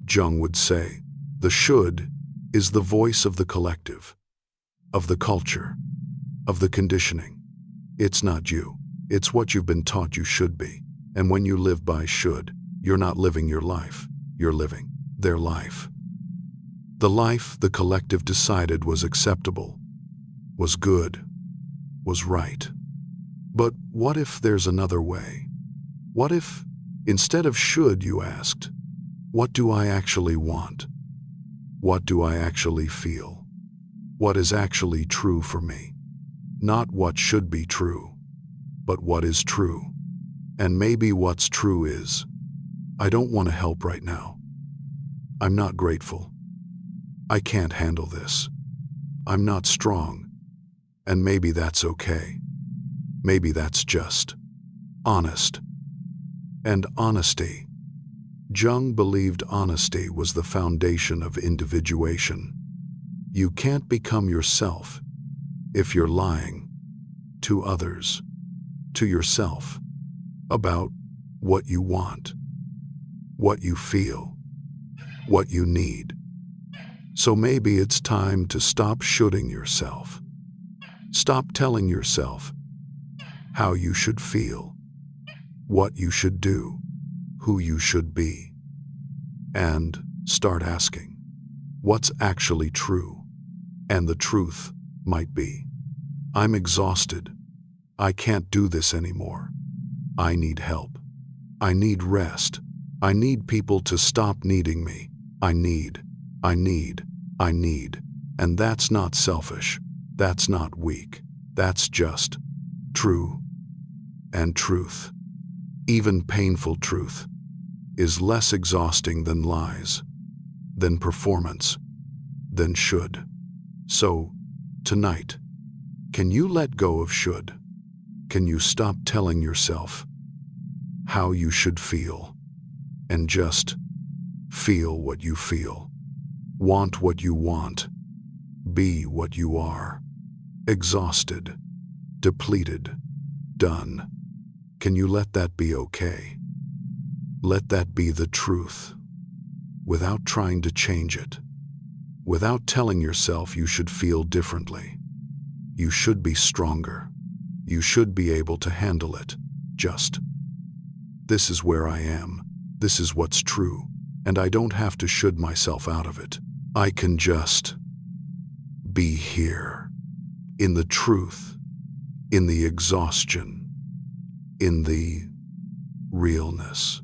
Jung would say, the should is the voice of the collective, of the culture, of the conditioning. It's not you. It's what you've been taught you should be. And when you live by should, you're not living your life. You're living their life. The life the collective decided was acceptable, was good, was right. But what if there's another way? What if, instead of should, you asked, what do I actually want? What do I actually feel? What is actually true for me? Not what should be true, but what is true. And maybe what's true is, I don't want to help right now. I'm not grateful. I can't handle this. I'm not strong. And maybe that's okay. Maybe that's just honest. And honesty. Jung believed honesty was the foundation of individuation. You can't become yourself if you're lying to others, to yourself, about what you want, what you feel, what you need. So maybe it's time to stop shoulding yourself. Stop telling yourself how you should feel, what you should do, who you should be, and start asking, what's actually true. And the truth might be, I'm exhausted. I can't do this anymore. I need help. I need rest. I need people to stop needing me. I need. And that's not selfish. That's not weak. That's just true. And truth, even painful truth, is less exhausting than lies, than performance, than should. So, tonight, can you let go of should? Can you stop telling yourself how you should feel and just feel what you feel, want what you want, be what you are, exhausted, depleted, done? Can you let that be okay? Let that be the truth, without trying to change it, without telling yourself you should feel differently. You should be stronger. You should be able to handle it. Just, this is where I am. This is what's true. And I don't have to should myself out of it. I can just be here, in the truth, in the exhaustion, in the realness.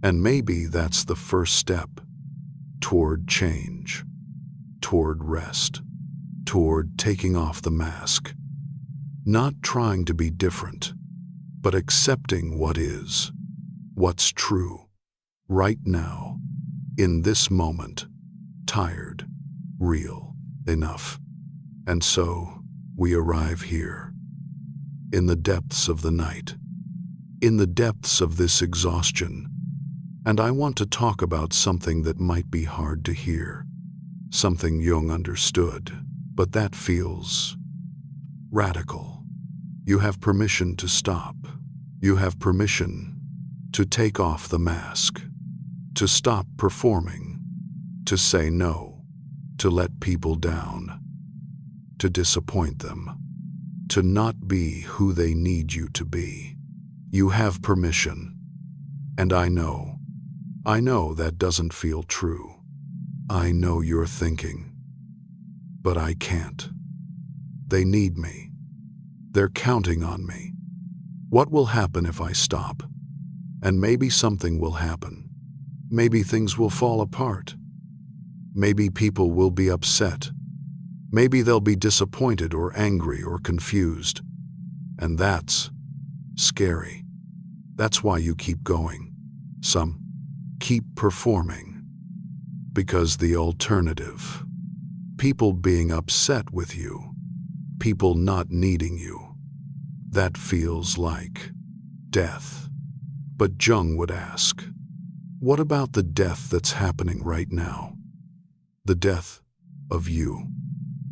And maybe that's the first step toward change, toward rest, toward taking off the mask. Not trying to be different, but accepting what is, what's true, right now, in this moment, tired, real, enough. And so, we arrive here, in the depths of the night, in the depths of this exhaustion. And I want to talk about something that might be hard to hear, something Jung understood, but that feels radical. You have permission to stop. You have permission to take off the mask, to stop performing, to say no, to let people down, to disappoint them, to not be who they need you to be. You have permission. And I know that doesn't feel true. I know you're thinking, but I can't. They need me. They're counting on me. What will happen if I stop? And maybe something will happen. Maybe things will fall apart. Maybe people will be upset. Maybe they'll be disappointed or angry or confused. And that's scary. That's why you keep going. Some keep performing. Because the alternative, people being upset with you, people not needing you, that feels like death. But Jung would ask, what about the death that's happening right now? The death of you,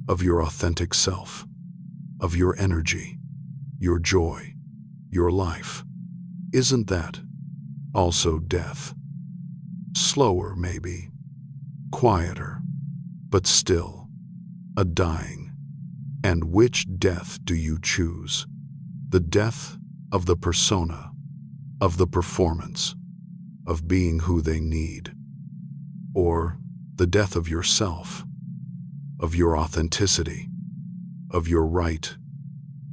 of your authentic self, of your energy, your joy, your life. Isn't that also death? Slower maybe, quieter, but still a dying. And which death do you choose? The death of the persona, of the performance, of being who they need, or the death of yourself, of your authenticity, of your right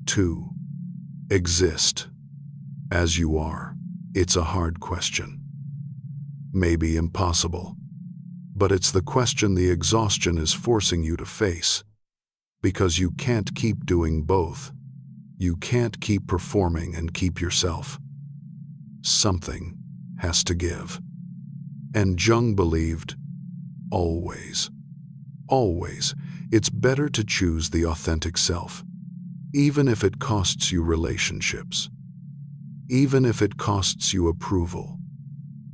to exist as you are? It's a hard question. Maybe impossible, but it's the question the exhaustion is forcing you to face. Because you can't keep doing both. You can't keep performing and keep yourself. Something has to give. And Jung believed, always, it's better to choose the authentic self, even if it costs you relationships, even if it costs you approval,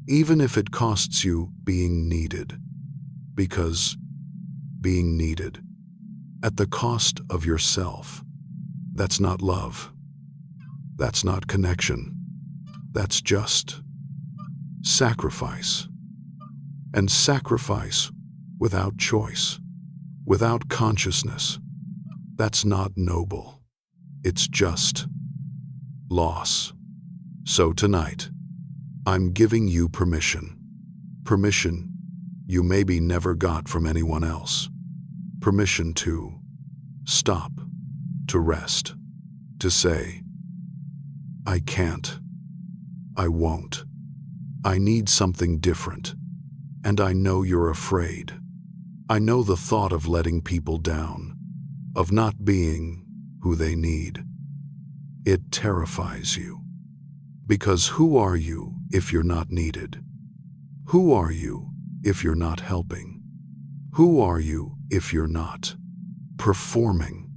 even if it costs you being needed. Because being needed at the cost of yourself, that's not love. That's not connection. That's just sacrifice. And sacrifice without choice, without consciousness, that's not noble. It's just loss. So tonight, I'm giving you permission you maybe never got from anyone else. Permission to stop, to rest, to say, I can't, I won't, I need something different, and I know you're afraid. I know the thought of letting people down, of not being who they need. It terrifies you. Because who are you if you're not needed? Who are you if you're not helping? Who are you if you're not performing?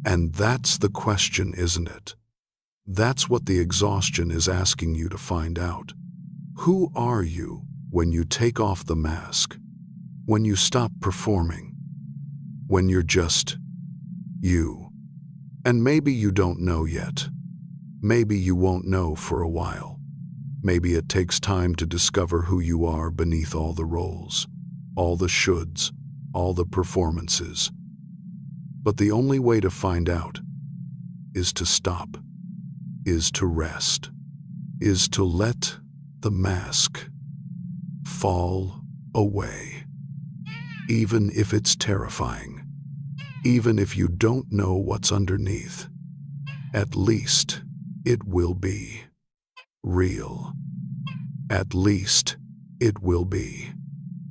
And that's the question, isn't it? That's what the exhaustion is asking you to find out. Who are you when you take off the mask? When you stop performing? When you're just you? And maybe you don't know yet. Maybe you won't know for a while. Maybe it takes time to discover who you are beneath all the roles, all the shoulds, all the performances. But the only way to find out is to stop, is to rest, is to let the mask fall away. Even if it's terrifying, even if you don't know what's underneath, at least it will be real. At least it will be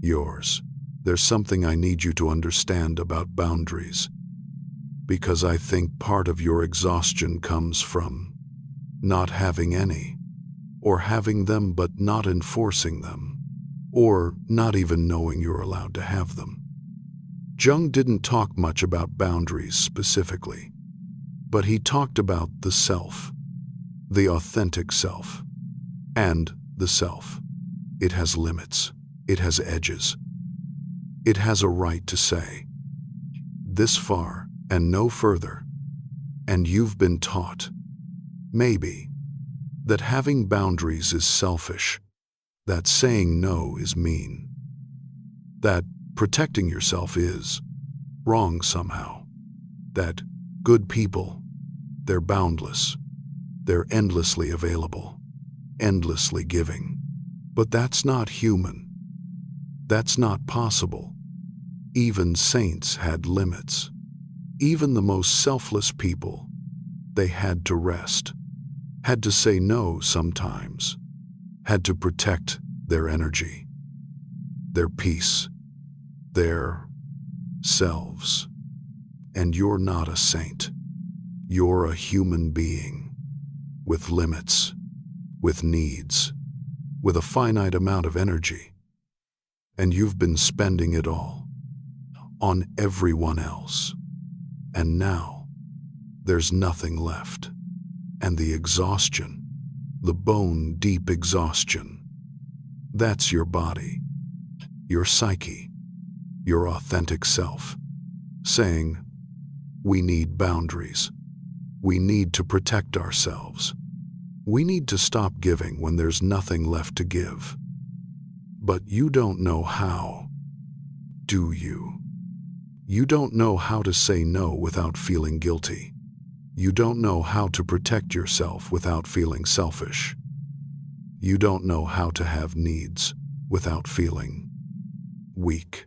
yours. There's something I need you to understand about boundaries, because I think part of your exhaustion comes from not having any, or having them but not enforcing them, or not even knowing you're allowed to have them. Jung didn't talk much about boundaries specifically, but he talked about the self, the authentic self, and the self. It has limits, it has edges. It has a right to say, this far and no further. And you've been taught, maybe, that having boundaries is selfish, that saying no is mean, that protecting yourself is wrong somehow, that good people, they're boundless, they're endlessly available, endlessly giving. But that's not human. That's not possible. Even saints had limits. Even the most selfless people, they had to rest, had to say no sometimes, had to protect their energy, their peace, their selves. And you're not a saint. You're a human being with limits, with needs, with a finite amount of energy. And you've been spending it all on everyone else. And now there's nothing left. And the exhaustion, the bone-deep exhaustion, that's your body, your psyche, your authentic self, saying, we need boundaries. We need to protect ourselves. We need to stop giving when there's nothing left to give. But you don't know how, do you? You don't know how to say no without feeling guilty. You don't know how to protect yourself without feeling selfish. You don't know how to have needs without feeling weak.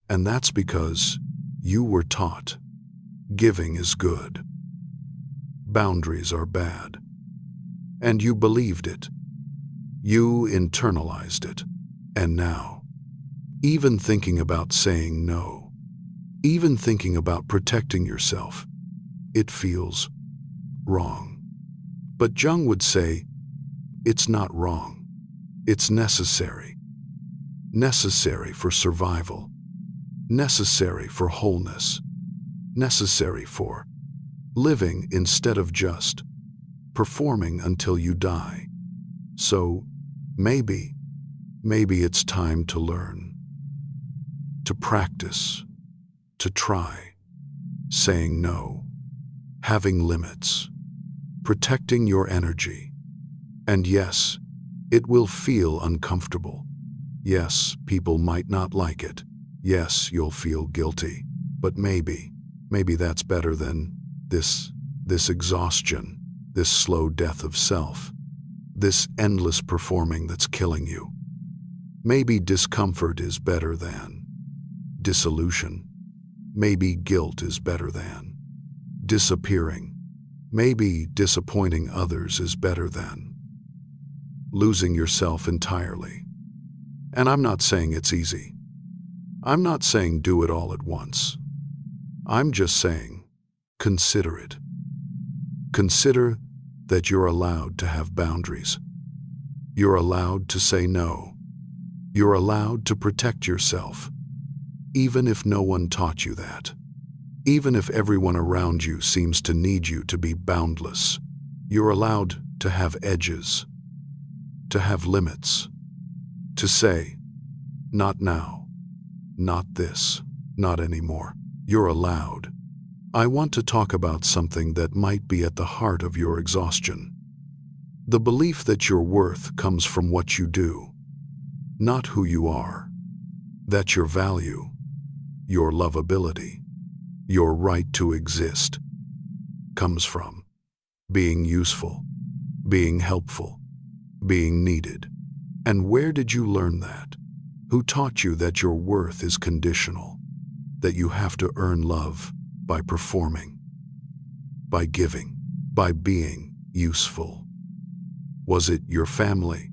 And that's because you were taught giving is good, boundaries are bad. And you believed it. You internalized it. And now, even thinking about saying no, even thinking about protecting yourself, it feels wrong. But Jung would say, it's not wrong. It's necessary. Necessary for survival. Necessary for wholeness. Necessary for living instead of just performing until you die. So maybe it's time to learn, to practice, to try, saying no, having limits, protecting your energy. And yes, it will feel uncomfortable. Yes, people might not like it. Yes, you'll feel guilty. But maybe that's better than this exhaustion, this slow death of self, this endless performing that's killing you. Maybe discomfort is better than dissolution. Maybe guilt is better than disappearing. Maybe disappointing others is better than losing yourself entirely. And I'm not saying it's easy. I'm not saying do it all at once. I'm just saying consider it. Consider that you're allowed to have boundaries. You're allowed to say no. You're allowed to protect yourself, even if no one taught you that. Even if everyone around you seems to need you to be boundless, you're allowed to have edges, to have limits, to say, not now, not this, not anymore. You're allowed. I want to talk about something that might be at the heart of your exhaustion. The belief that your worth comes from what you do, not who you are. That your value, your lovability, your right to exist, comes from being useful, being helpful, being needed. And where did you learn that? Who taught you that your worth is conditional, that you have to earn love by performing, by giving, by being useful? Was it your family,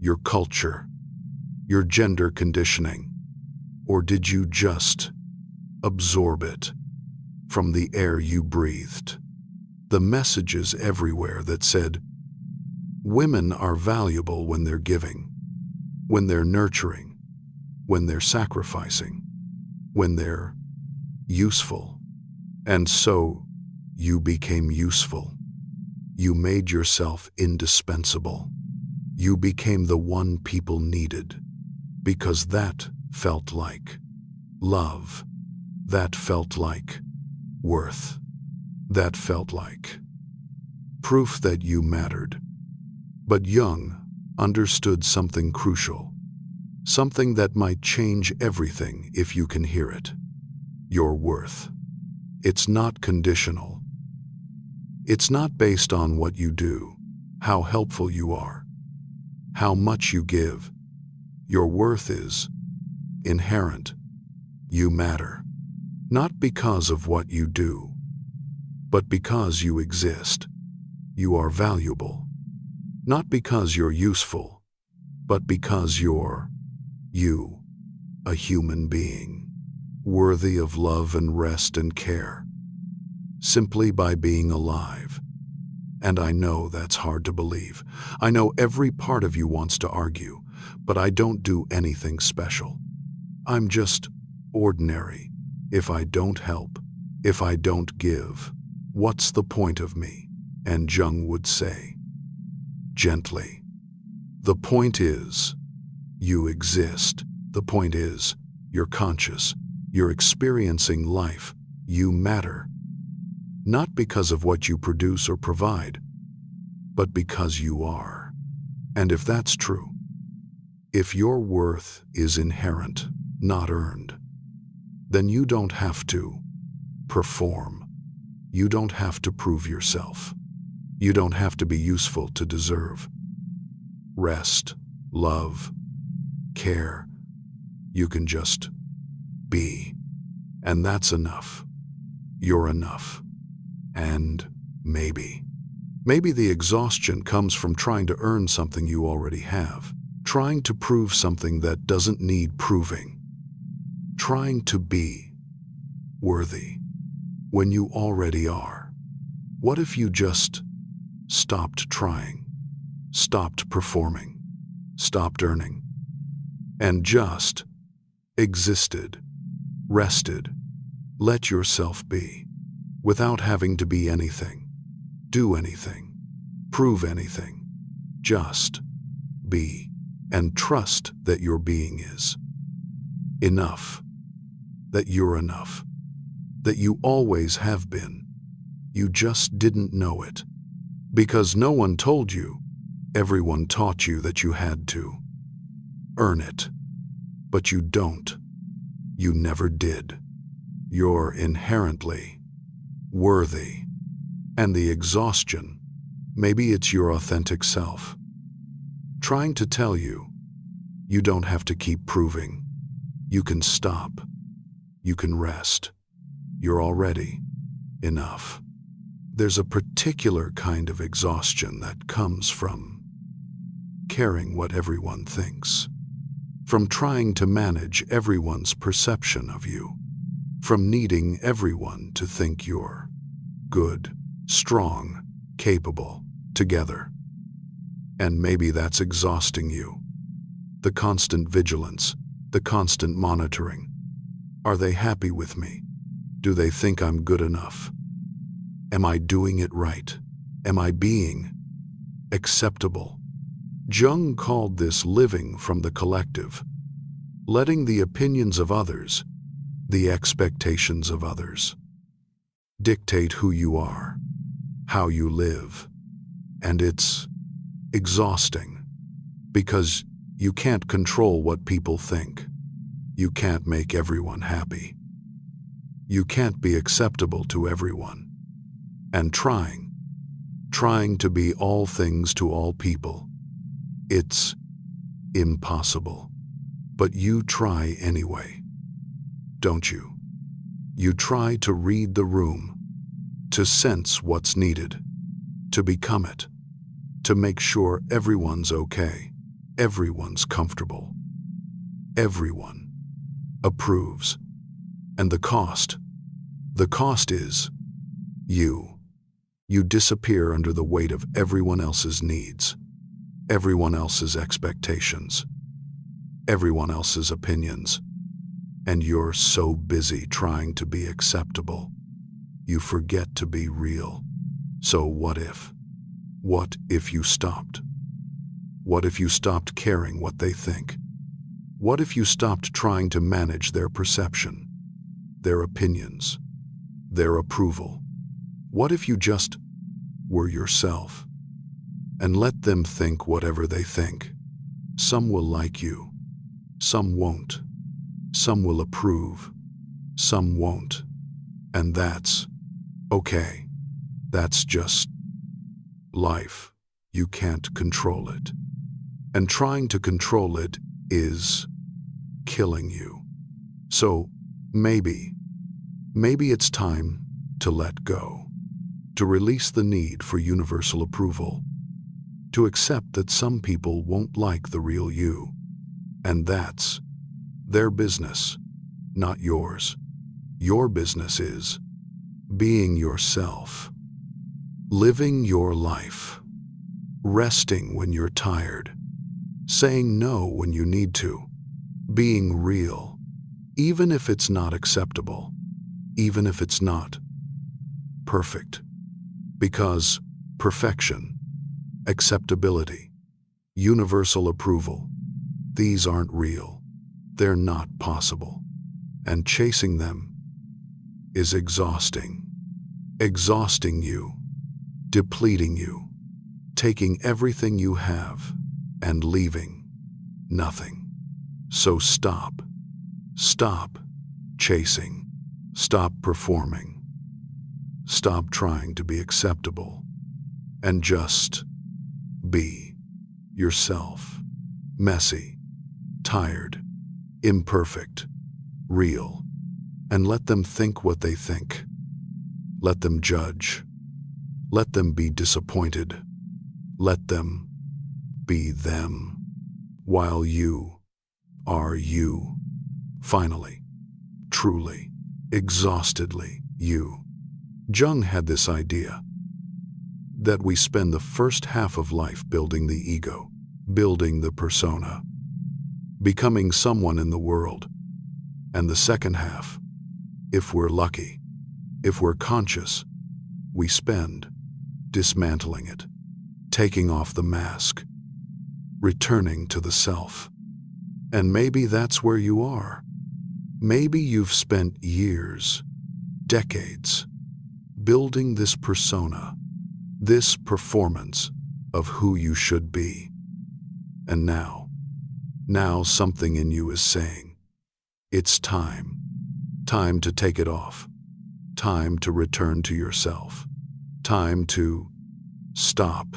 your culture, your gender conditioning, or did you just absorb it from the air you breathed? The messages everywhere that said, women are valuable when they're giving, when they're nurturing, when they're sacrificing, when they're useful. And so you became useful. You made yourself indispensable. You became the one people needed, because that felt like love. That felt like worth. That felt like proof that you mattered. But Jung understood something crucial, something that might change everything if you can hear it. Your worth. It's not conditional. It's not based on what you do, how helpful you are, how much you give. Your worth is inherent. You matter, not because of what you do, but because you exist. You are valuable, not because you're useful, but because you're you, a human being, worthy of love and rest and care, simply by being alive. And I know that's hard to believe. I know every part of you wants to argue, but I don't do anything special. I'm just ordinary. If I don't help, if I don't give, what's the point of me? And Jung would say, gently, the point is, you exist. The point is, you're conscious, you're experiencing life, you matter. Not because of what you produce or provide, but because you are. And if that's true, if your worth is inherent, not earned, then you don't have to perform. You don't have to prove yourself. You don't have to be useful to deserve rest, love, care. You can just be. And that's enough. You're enough. And maybe the exhaustion comes from trying to earn something you already have, trying to prove something that doesn't need proving, trying to be worthy when you already are. What if you just stopped trying, stopped performing, stopped earning, and just existed, rested, let yourself be, without having to be anything, do anything, prove anything, just be, and trust that your being is enough, that you're enough, that you always have been. You just didn't know it, because no one told you. Everyone taught you that you had to earn it, but you don't. You never did. You're inherently worthy. And the exhaustion, maybe it's your authentic self, trying to tell you, You don't have to keep proving. You can stop. You can rest. You're already enough. There's a particular kind of exhaustion that comes from caring what everyone thinks, from trying to manage everyone's perception of you, from needing everyone to think you're good, strong, capable, together. And maybe that's exhausting you. The constant vigilance, the constant monitoring. Are they happy with me? Do they think I'm good enough? Am I doing it right? Am I being acceptable? Jung called this living from the collective, letting the opinions of others, the expectations of others, dictate who you are, how you live. And it's exhausting because you can't control what people think. You can't make everyone happy. You can't be acceptable to everyone. And trying to be all things to all people, it's impossible. But you try anyway, don't you? You try to read the room, to sense what's needed, to become it, to make sure everyone's okay, everyone's comfortable, everyone approves. And the cost is you. You disappear under the weight of everyone else's needs, everyone else's expectations, everyone else's opinions, and you're so busy trying to be acceptable, you forget to be real. So what if? What if you stopped? What if you stopped caring what they think? What if you stopped trying to manage their perception, their opinions, their approval? What if you just were yourself and let them think whatever they think? Some will like you, some won't. Some will approve, some won't. And that's okay. That's just life. You can't control it. And trying to control it is killing you. So maybe it's time to let go, to release the need for universal approval, to accept that some people won't like the real you, and that's their business, not yours. Your business is being yourself, living your life, resting when you're tired, saying no when you need to, being real, even if it's not acceptable, even if it's not perfect. Because perfection, acceptability, universal approval, these aren't real. They're not possible. And chasing them is exhausting. Exhausting you, depleting you, taking everything you have and leaving nothing. So stop. Stop chasing. Stop performing. Stop trying to be acceptable. And just be yourself. Messy, tired, imperfect, real. And let them think what they think. Let them judge. Let them be disappointed. Let them be them, while you are you. Finally, truly, exhaustedly you. Jung had this idea that we spend the first half of life building the ego, building the persona, becoming someone in the world, and the second half, if we're lucky, if we're conscious, we spend dismantling it, taking off the mask, returning to the self. And maybe that's where you are. Maybe you've spent years, decades, building this persona, this performance of who you should be. And now something in you is saying, it's time. Time to take it off. Time to return to yourself. Time to stop.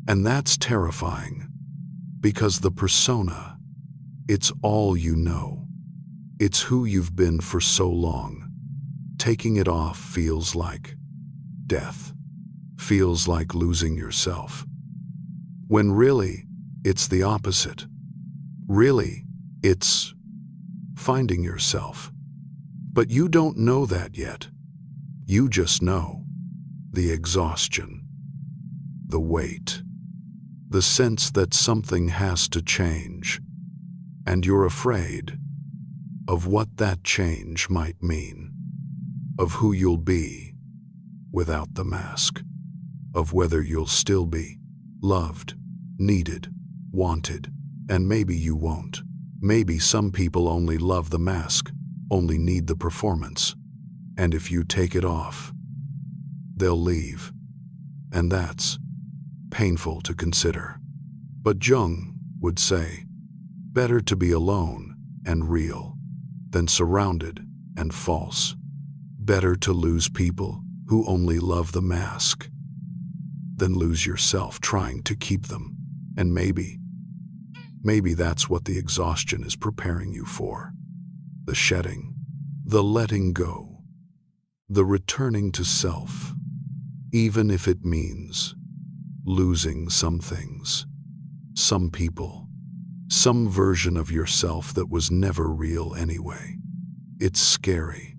And that's terrifying, because the persona It's all you know. It's who you've been for so long. Taking it off feels like death. Feels like losing yourself. When really, it's the opposite. Really, it's finding yourself. But you don't know that yet. You just know the exhaustion, the weight, the sense that something has to change, and you're afraid of what that change might mean, of who you'll be without the mask, of whether you'll still be loved, needed, wanted, and maybe you won't. Maybe some people only love the mask, only need the performance, and if you take it off, they'll leave, and that's painful to consider. But Jung would say, better to be alone and real than surrounded and false. Better to lose people who only love the mask than lose yourself trying to keep them. And maybe that's what the exhaustion is preparing you for. The shedding, the letting go, the returning to self, even if it means losing some things, some people, some version of yourself that was never real anyway. It's scary.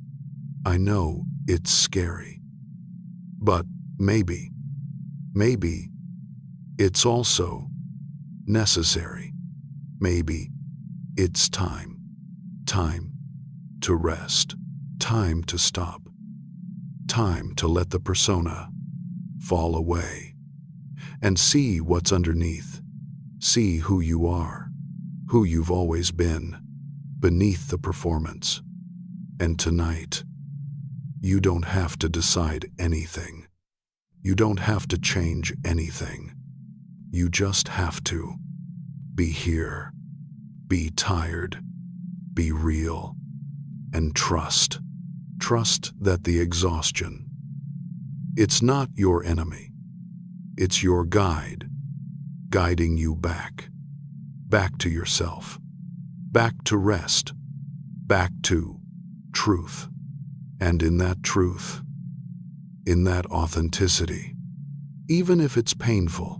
I know it's scary. But maybe it's also necessary. Maybe it's time to rest, time to stop, time to let the persona fall away and see what's underneath, see who you are, who you've always been, beneath the performance. And tonight, you don't have to decide anything. You don't have to change anything. You just have to be here, be tired, be real, and trust. Trust that the exhaustion, it's not your enemy. It's your guide, guiding you back to yourself, back to rest, back to truth. And in that truth, in that authenticity, even if it's painful,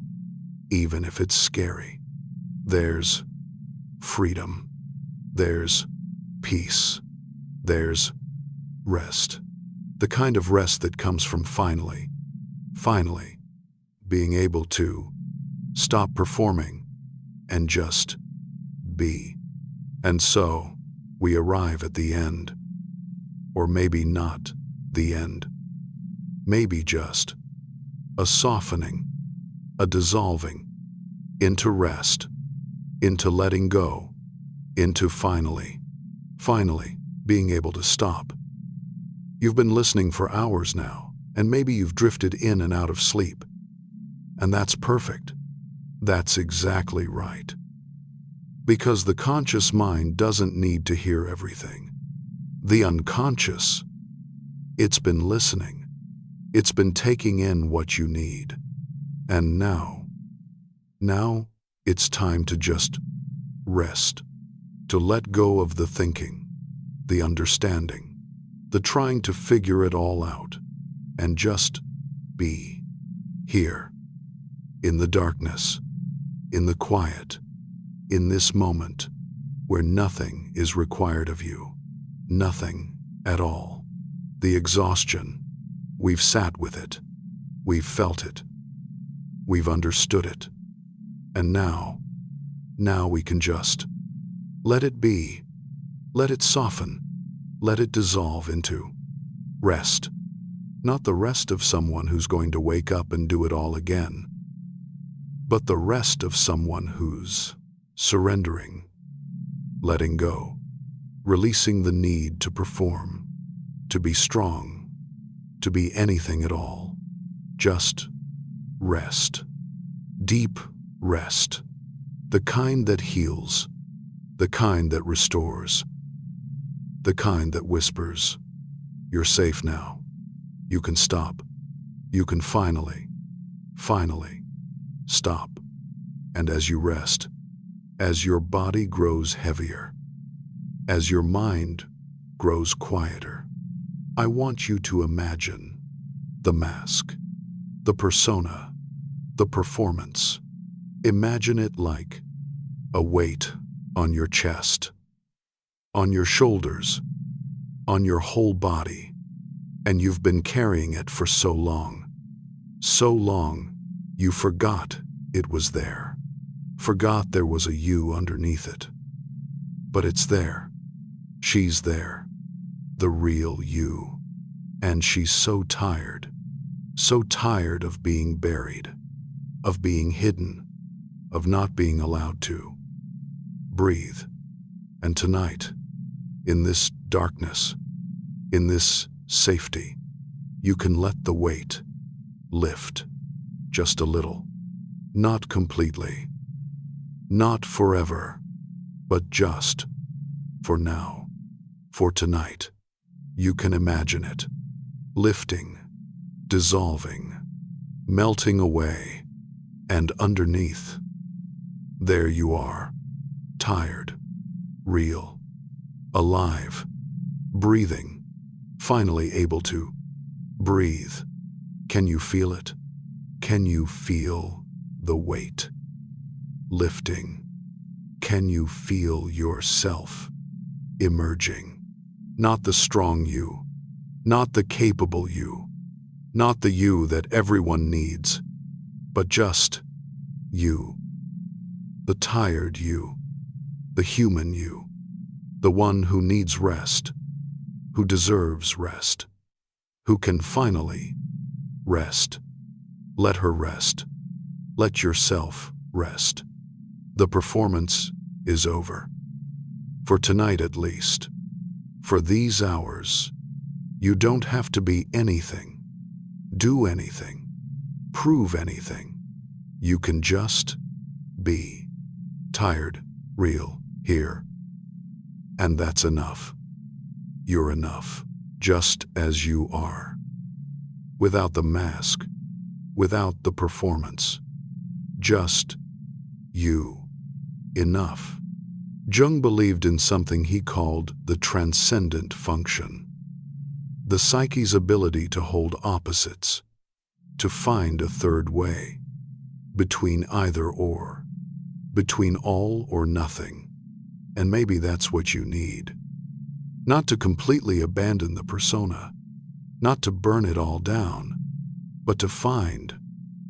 even if it's scary, there's freedom, there's peace, there's rest. The kind of rest that comes from finally being able to stop performing and just be. And so we arrive at the end, or maybe not the end, maybe just a softening, a dissolving into rest, into letting go, into finally being able to stop. You've been listening for hours now, and maybe you've drifted in and out of sleep. And that's perfect. That's exactly right. Because the conscious mind doesn't need to hear everything. The unconscious, it's been listening. It's been taking in what you need. And now it's time to just rest, to let go of the thinking, the understanding, the trying to figure it all out, and just be here, in the darkness, in the quiet, in this moment where nothing is required of you, nothing at all. The exhaustion, we've sat with it, we've felt it, we've understood it, and now we can just let it be, let it soften, let it dissolve into rest. Not the rest of someone who's going to wake up and do it all again, but the rest of someone who's surrendering, letting go, releasing the need to perform, to be strong, to be anything at all. Just rest. Deep rest. The kind that heals, the kind that restores, the kind that whispers, "You're safe now. You can stop. You can finally stop." And as you rest, as your body grows heavier, as your mind grows quieter, I want you to imagine the mask, the persona, the performance. Imagine it like a weight on your chest, on your shoulders, on your whole body, and you've been carrying it for so long you forgot it was there, forgot there was a you underneath it. But it's there. She's there, the real you. And she's so tired of being buried, of being hidden, of not being allowed to breathe. And tonight, in this darkness, in this safety, you can let the weight lift just a little, not completely, not forever, but just for now, for tonight. You can imagine it lifting, dissolving, melting away, and underneath, there you are, tired, real, alive, breathing, finally able to breathe. Can you feel it? Can you feel the weight lifting? Can you feel yourself emerging? Not the strong you, not the capable you, not the you that everyone needs, but just you. The tired you, the human you, the one who needs rest, who deserves rest, who can finally rest. Let her rest. Let yourself rest. The performance is over. For tonight at least. For these hours, you don't have to be anything, do anything, prove anything. You can just be tired, real, here. And that's enough. You're enough, just as you are. Without the mask, without the performance. Just you. Enough. Jung believed in something he called the transcendent function. The psyche's ability to hold opposites, to find a third way, between either or, between all or nothing. And maybe that's what you need. Not to completely abandon the persona, not to burn it all down, but to find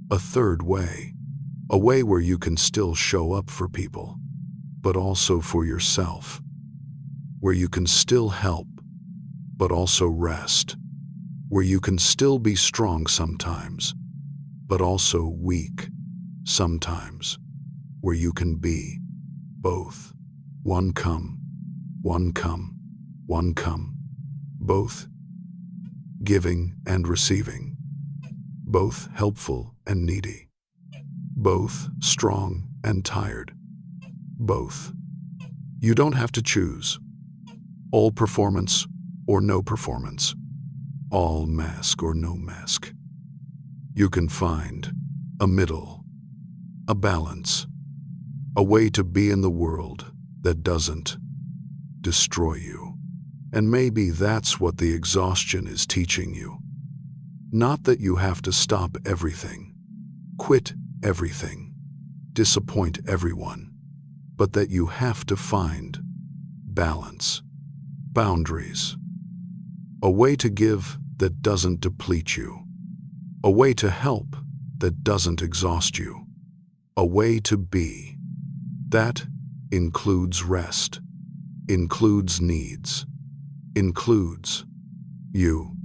a third way, a way where you can still show up for people, but also for yourself, where you can still help, but also rest, where you can still be strong sometimes, but also weak sometimes, where you can be both. One come, one come, one come, both giving and receiving, both helpful and needy, both strong and tired, both. You don't have to choose. All performance or no performance, all mask or no mask. You can find a middle, a balance, a way to be in the world that doesn't destroy you. And maybe that's what the exhaustion is teaching you. Not that you have to stop everything, quit everything, disappoint everyone, but that you have to find balance, boundaries, a way to give that doesn't deplete you, a way to help that doesn't exhaust you, a way to be. That includes rest, includes needs, includes you.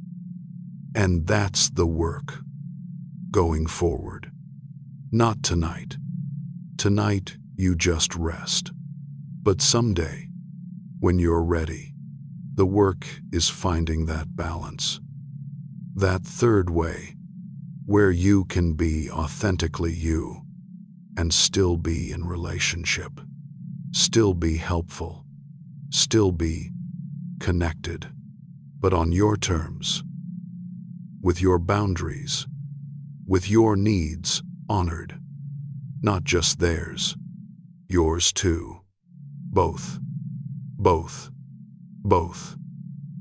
And that's the work going forward. Not tonight. Tonight you just rest. But someday, when you're ready, the work is finding that balance, that third way, where you can be authentically you and still be in relationship, still be helpful, still be connected, but on your terms, with your boundaries, with your needs honored, not just theirs, Yours too. Both. Both. Both.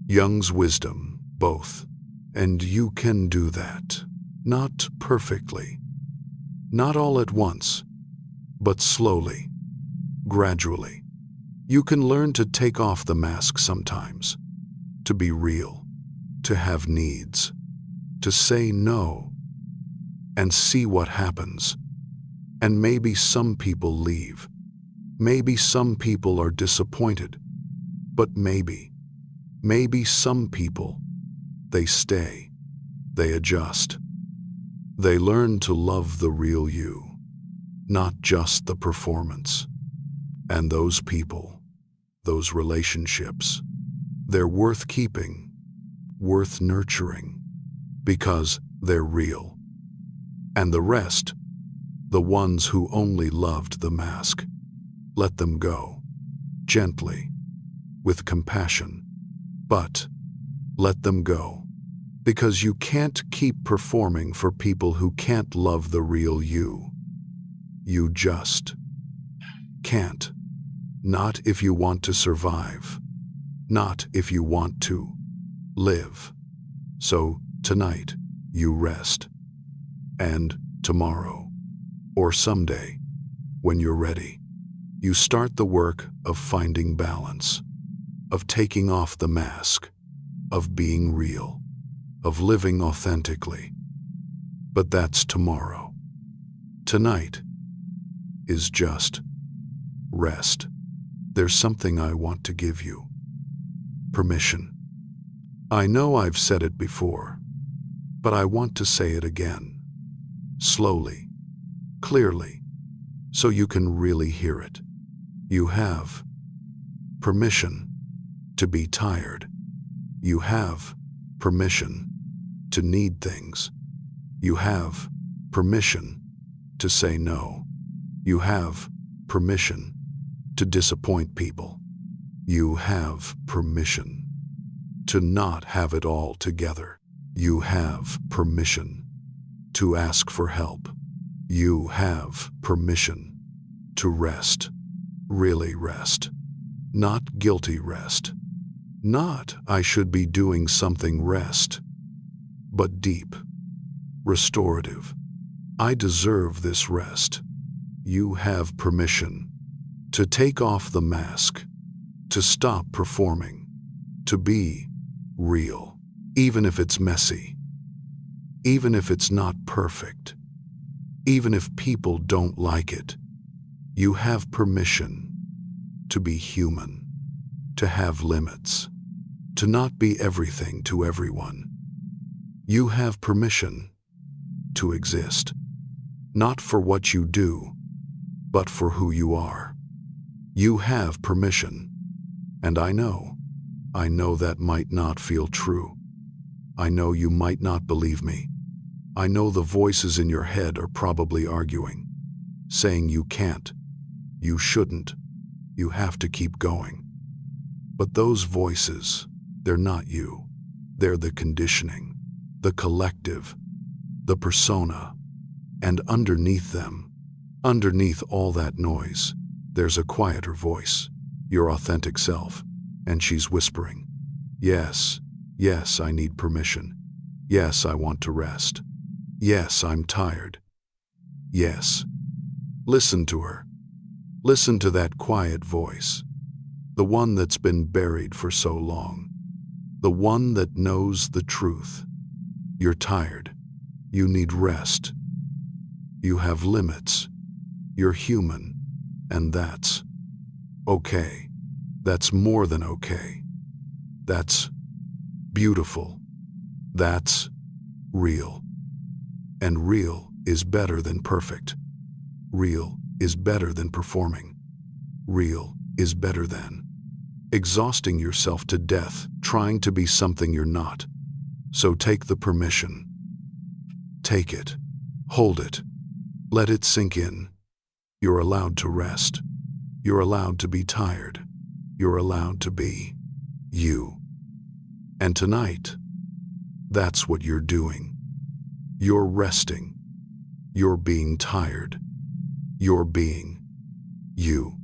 Jung's wisdom, both. And you can do that. Not perfectly. Not all at once, but slowly, gradually. You can learn to take off the mask sometimes, to be real, to have needs, to say no, and see what happens. And maybe some people leave. Maybe some people are disappointed. But maybe some people, they stay, they adjust. They learn to love the real you, not just the performance. And those people, those relationships, they're worth keeping, worth nurturing, because they're real. And the rest, the ones who only loved the mask, let them go, gently, with compassion, but let them go, because you can't keep performing for people who can't love the real you. You just can't. Not if you want to survive. Not if you want to live. So tonight, you rest. And tomorrow, or someday, when you're ready, you start the work of finding balance, of taking off the mask, of being real, of living authentically. But that's tomorrow. Tonight is just rest. There's something I want to give you. Permission. I know I've said it before, but I want to say it again. Slowly, clearly, so you can really hear it. You have permission to be tired. You have permission to need things. You have permission to say no. You have permission to disappoint people. You have permission to not have it all together. You have permission to ask for help. You have permission to rest. Really rest. Not guilty rest. Not I should be doing something rest, but deep, restorative. I deserve this rest. You have permission to take off the mask, to stop performing, to be real, even if it's messy, even if it's not perfect, even if people don't like it. You have permission to be human, to have limits, to not be everything to everyone. You have permission to exist, not for what you do, but for who you are. You have permission, and I know that might not feel true. I know you might not believe me. I know the voices in your head are probably arguing, saying you can't, you shouldn't, you have to keep going. But those voices, they're not you. They're the conditioning, the collective, the persona. And underneath them, underneath all that noise, there's a quieter voice, your authentic self, and she's whispering, yes, yes, I need permission. Yes, I want to rest. Yes, I'm tired. Yes. Listen to her. Listen to that quiet voice, the one that's been buried for so long, the one that knows the truth. You're tired. You need rest. You have limits. You're human, and that's okay. That's more than okay. That's beautiful. That's real. And real is better than perfect. Real is better than performing. Real is better than exhausting yourself to death trying to be something you're not. So take the permission. Take it. Hold it. Let it sink in. You're allowed to rest. You're allowed to be tired. You're allowed to be you. And tonight, that's what you're doing. You're resting. You're being tired. You're being You,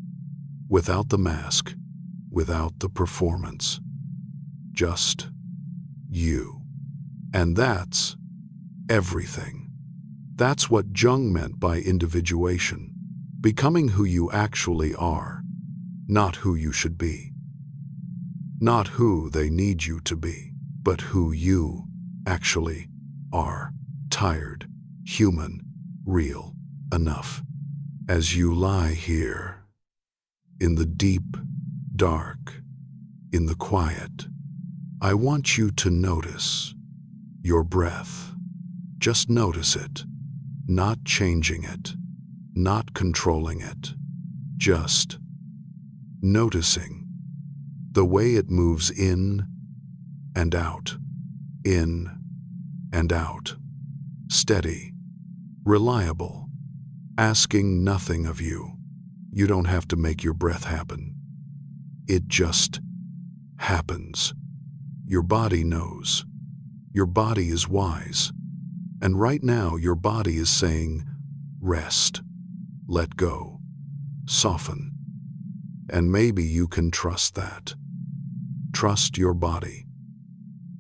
without the mask, without the performance. Just you. And that's everything. That's what Jung meant by individuation, becoming who you actually are, not who you should be. Not who they need you to be, but who you actually are. Tired, human, real, enough. As you lie here, in the deep, dark, in the quiet, I want you to notice your breath. Just notice it, not changing it, not controlling it, just noticing the way it moves in and out, in and out, steady, reliable, asking nothing of you. You don't have to make your breath happen. It just happens. Your body knows. Your body is wise. And right now, your body is saying, rest, let go, soften. And maybe you can trust that. Trust your body.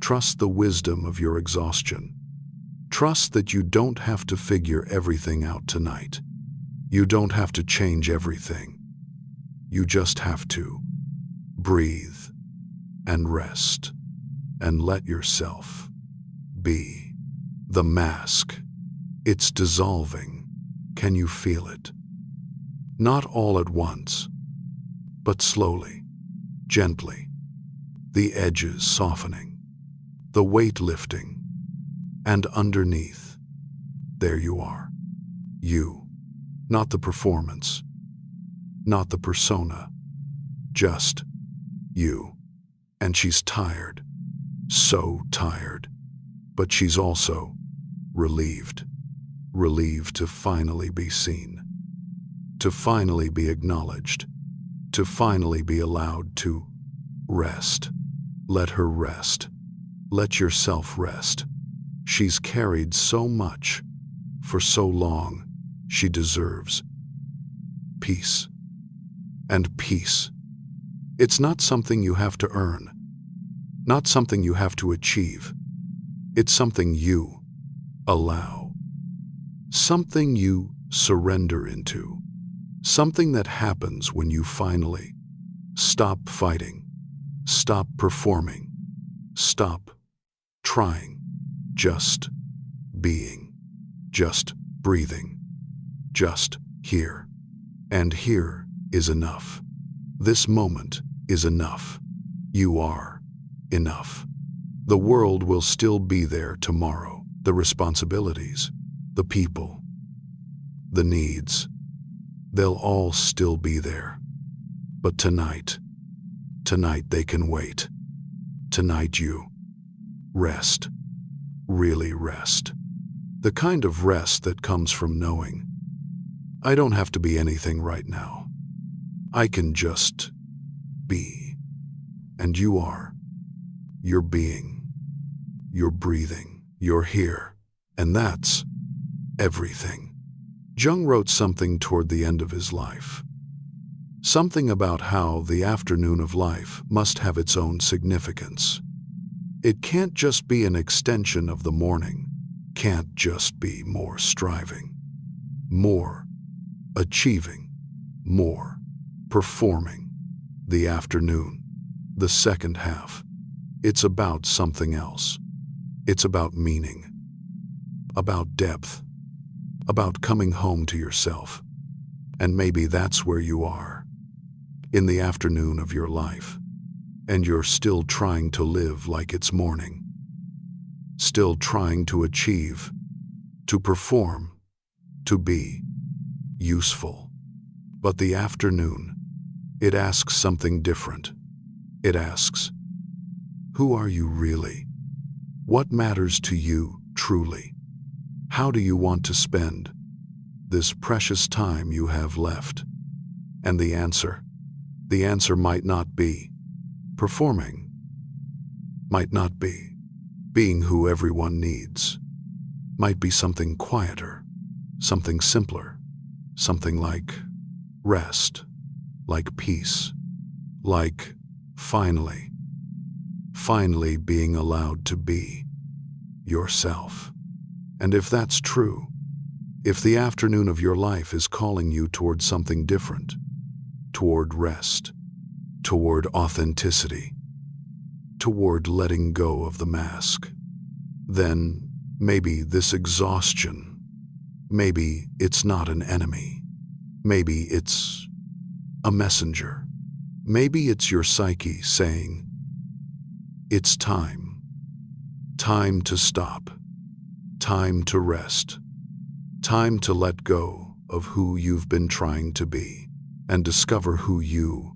Trust the wisdom of your exhaustion. Trust that you don't have to figure everything out tonight. You don't have to change everything. You just have to breathe and rest and let yourself be. The mask, it's dissolving. Can you feel it? Not all at once, but slowly, gently. The edges softening, the weight lifting, and underneath, there you are. You, not the performance, not the persona, just you. And she's tired, so tired, but she's also relieved. Relieved to finally be seen, to finally be acknowledged, to finally be allowed to rest. Let her rest. Let yourself rest. She's carried so much for so long. She deserves peace. And peace, it's not something you have to earn, not something you have to achieve. It's something you allow, something you surrender into, something that happens when you finally stop fighting, stop performing, stop trying, just being, just breathing, just here. And here is enough. This moment is enough. You are enough. The world will still be there tomorrow. The responsibilities, the people, the needs, they'll all still be there. But tonight they can wait. Tonight you rest, really rest. The kind of rest that comes from knowing, I don't have to be anything right now. I can just be. And you are. You're being. You're breathing. You're here. And that's everything. Jung wrote something toward the end of his life. Something about how the afternoon of life must have its own significance. It can't just be an extension of the morning. Can't just be more striving, more achieving, more performing. The afternoon, the second half, it's about something else. It's about meaning, about depth, about coming home to yourself. And maybe that's where you are, in the afternoon of your life, and you're still trying to live like it's morning, still trying to achieve, to perform, to be useful. But the afternoon, it asks something different. It asks, who are you really? What matters to you truly? How do you want to spend this precious time you have left? And the answer might not be performing, might not be being who everyone needs, might be something quieter, something simpler, something like rest, like peace, like finally being allowed to be yourself. And if that's true, if the afternoon of your life is calling you toward something different, toward rest, toward authenticity, toward letting go of the mask, then maybe this exhaustion, maybe it's not an enemy. Maybe it's a messenger. Maybe it's your psyche saying, it's time. Time to stop. Time to rest. Time to let go of who you've been trying to be and discover who you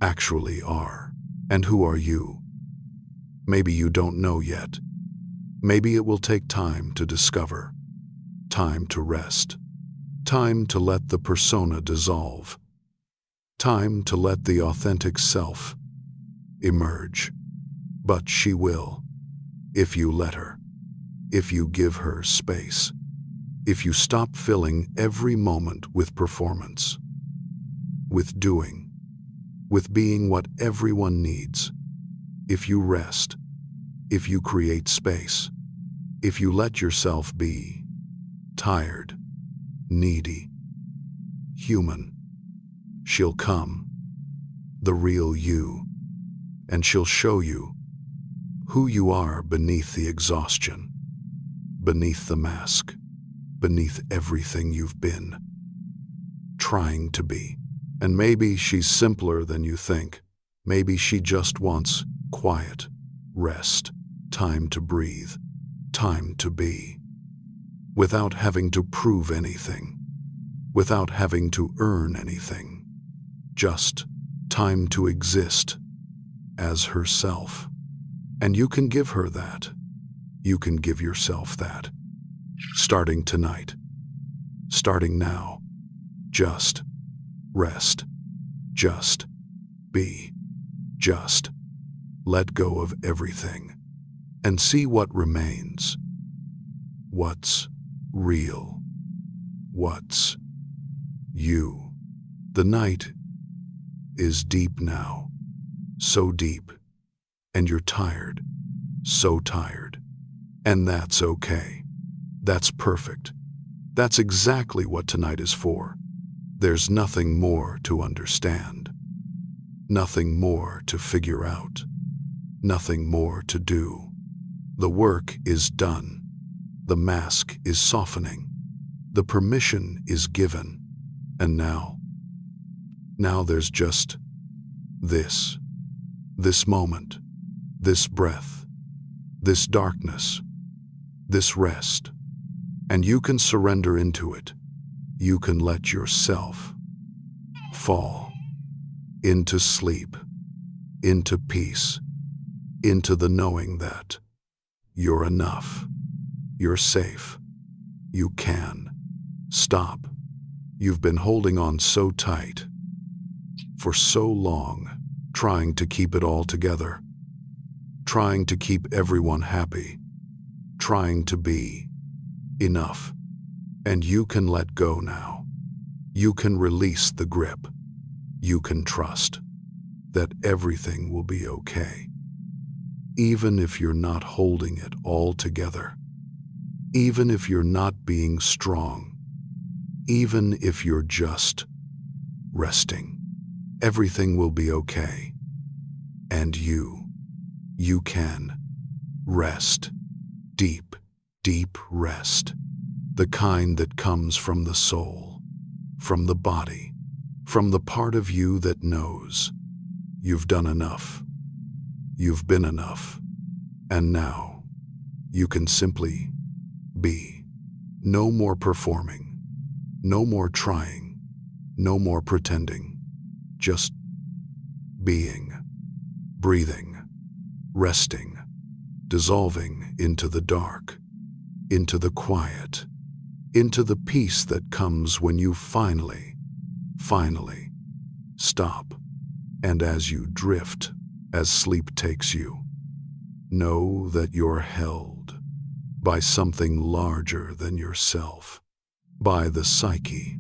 actually are. And who are you? Maybe you don't know yet. Maybe it will take time to discover. Time to rest. Time to let the persona dissolve. Time to let the authentic self emerge. But she will, if you let her, if you give her space, if you stop filling every moment with performance, with doing, with being what everyone needs, if you rest, if you create space, if you let yourself be tired, needy, human, she'll come, the real you, and she'll show you who you are beneath the exhaustion, beneath the mask, beneath everything you've been trying to be. And maybe she's simpler than you think. Maybe she just wants quiet, rest, time to breathe, time to be, without having to prove anything, without having to earn anything, just time to exist as herself. And you can give her that. You can give yourself that. Starting tonight. Starting now. Just rest. Just be. Just let go of everything and see what remains. What's real? What's you? The night is deep now, so deep, and you're tired, so tired. And that's okay. That's perfect. That's exactly what tonight is for. There's nothing more to understand, nothing more to figure out, nothing more to do. The work is done. The mask is softening. The permission is given. And now there's just this moment, this breath, this darkness, this rest. And you can surrender into it. You can let yourself fall into sleep, into peace, into the knowing that you're enough, you're safe, you can stop. You've been holding on so tight for so long, trying to keep it all together, trying to keep everyone happy, trying to be enough. And you can let go now. You can release the grip. You can trust that everything will be okay. Even if you're not holding it all together. Even if you're not being strong. Even if you're just resting. Everything will be okay. And you can rest. Deep, deep rest. The kind that comes from the soul, from the body, from the part of you that knows you've done enough, you've been enough, and now you can simply be. No more performing, no more trying, no more pretending, just being, breathing, resting, dissolving into the dark, into the quiet, into the peace that comes when you finally stop. And as you drift, as sleep takes you, know that you're held by something larger than yourself, by the psyche,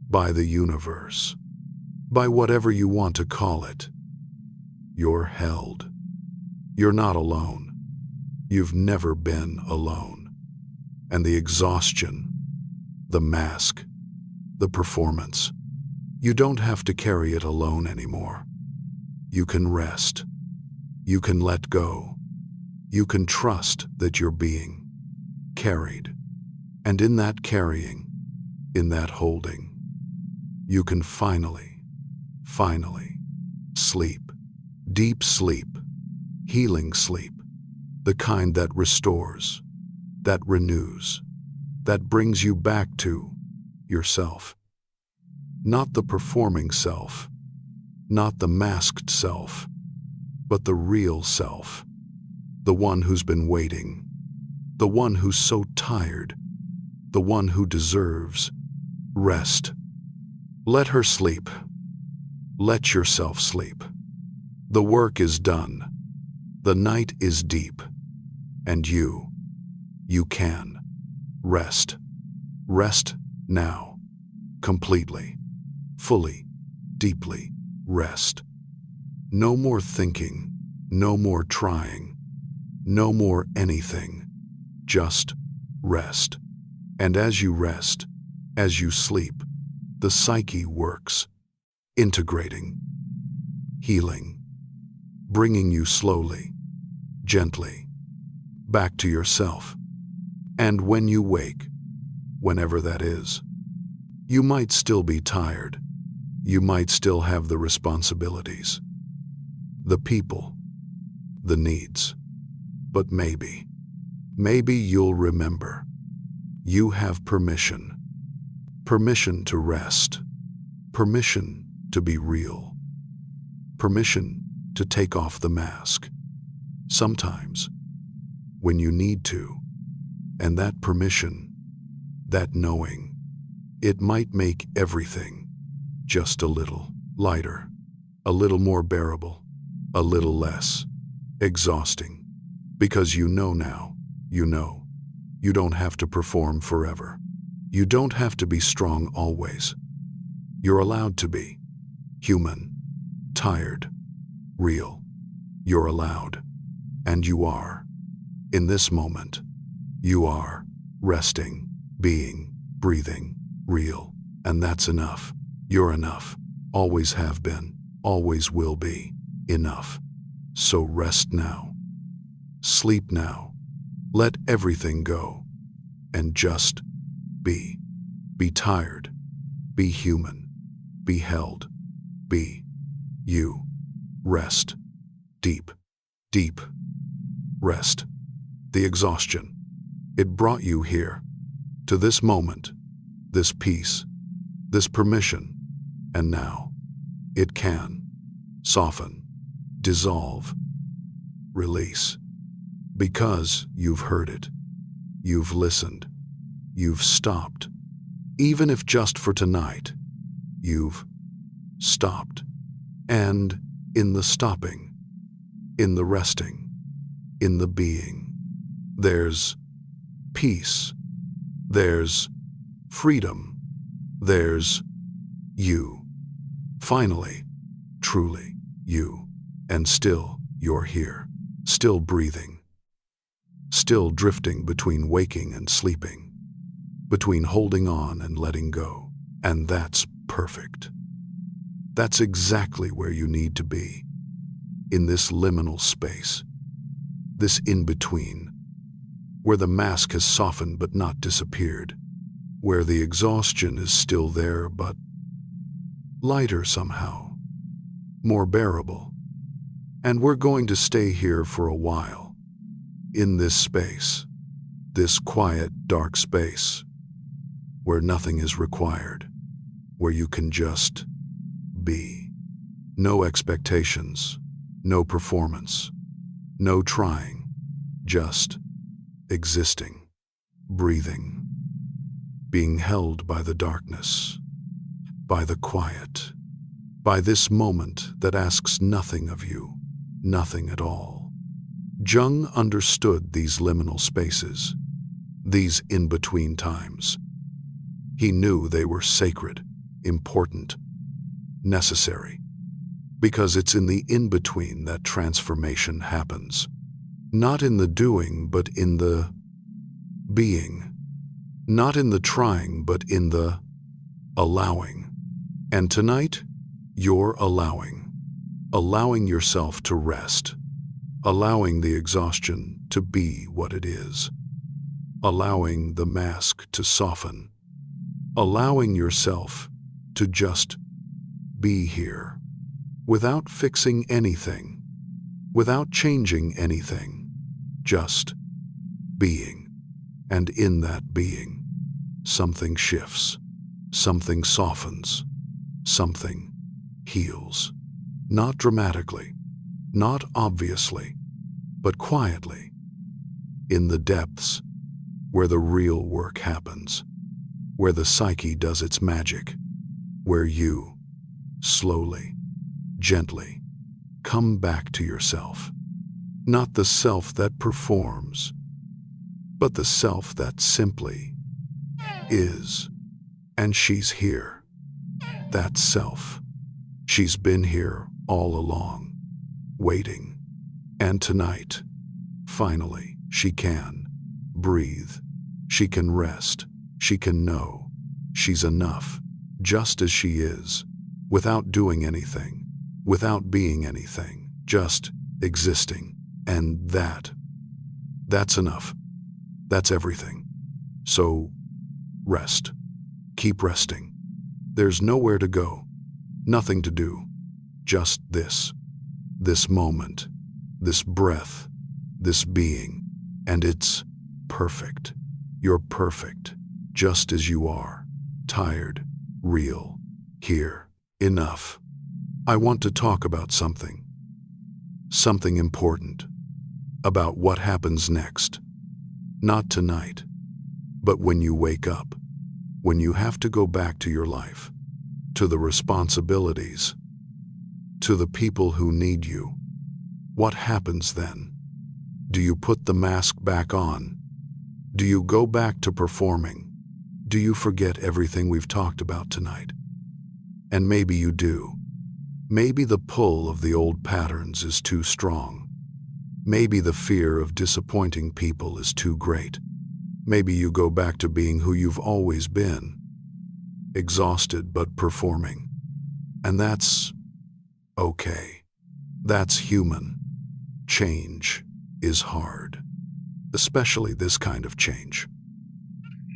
by the universe, by whatever you want to call it. You're held. You're not alone. You've never been alone. And the exhaustion, the mask, the performance, you don't have to carry it alone anymore. You can rest. You can let go. You can trust that you're being carried. And in that carrying, in that holding, you can finally sleep. Deep sleep, healing sleep, the kind that restores, that renews, that brings you back to yourself. Not the performing self, not the masked self, but the real self, the one who's been waiting, the one who's so tired, the one who deserves rest. Let her sleep. Let yourself sleep. The work is done. The night is deep. And you can rest. Rest now. Completely. Fully. Deeply. Rest. No more thinking. No more trying. No more anything. Just rest. And as you rest, as you sleep, the psyche works, integrating, healing, bringing you slowly, gently, back to yourself. And when you wake, whenever that is, you might still be tired. You might still have the responsibilities, the people, the needs. But maybe you'll remember. You have permission. Permission to rest. Permission to be real. Permission to take off the mask. Sometimes, when you need to. And that permission, that knowing, it might make everything just a little lighter, a little more bearable, a little less exhausting. Because you know now, you know, you don't have to perform forever. You don't have to be strong always. You're allowed to be human, tired, real. You're allowed, and you are. In this moment, you are resting, being, breathing, real, and that's enough. You're enough, always have been, always will be, enough. So rest now. Sleep now. Let everything go, and just be. Be tired, be human, be held, be you. Rest. Deep, deep rest. The exhaustion. It brought you here, to this moment, this peace, this permission, and now it can soften, dissolve, release. Because you've heard it, you've listened, you've stopped. Even if just for tonight, you've stopped. And in the stopping, in the resting, in the being, there's peace, there's freedom, there's you. Finally, truly, you. And still, you're here, still breathing, still drifting between waking and sleeping, between holding on and letting go. And that's perfect. That's exactly where you need to be, in this liminal space, this in-between, where the mask has softened but not disappeared, where the exhaustion is still there but lighter somehow, more bearable. And we're going to stay here for a while, in this space, this quiet, dark space, where nothing is required, where you can just be. No expectations, no performance, no trying, just existing, breathing, being held by the darkness, by the quiet, by this moment that asks nothing of you, nothing at all. Jung understood these liminal spaces, these in-between times. He knew they were sacred, important, necessary. Because it's in the in-between that transformation happens. Not in the doing, but in the being. Not in the trying, but in the allowing. And tonight, you're allowing. Allowing yourself to rest. Allowing the exhaustion to be what it is. Allowing the mask to soften. Allowing yourself to just be here. Without fixing anything. Without changing anything. Just being. And in that being, something shifts. Something softens. Something heals. Not dramatically. Not obviously. But quietly. In the depths, where the real work happens. Where the psyche does its magic. Where you, slowly, gently, come back to yourself. Not the self that performs, but the self that simply is. And she's here. That self. She's been here all along, waiting. And tonight, finally, she can breathe. She can rest. She can know she's enough, just as she is, without doing anything, without being anything, just existing. And that's enough. That's everything. So, rest. Keep resting. There's nowhere to go, nothing to do. Just this moment, this breath, this being. And it's perfect. You're perfect, just as you are. Tired, real, here, enough. I want to talk about something important, about what happens next. Not tonight, but when you wake up, when you have to go back to your life, to the responsibilities, to the people who need you. What happens then? Do you put the mask back on? Do you go back to performing? Do you forget everything we've talked about tonight? And maybe you do. Maybe the pull of the old patterns is too strong. Maybe the fear of disappointing people is too great. Maybe you go back to being who you've always been, exhausted but performing. And that's okay. That's human. Change is hard, especially this kind of change.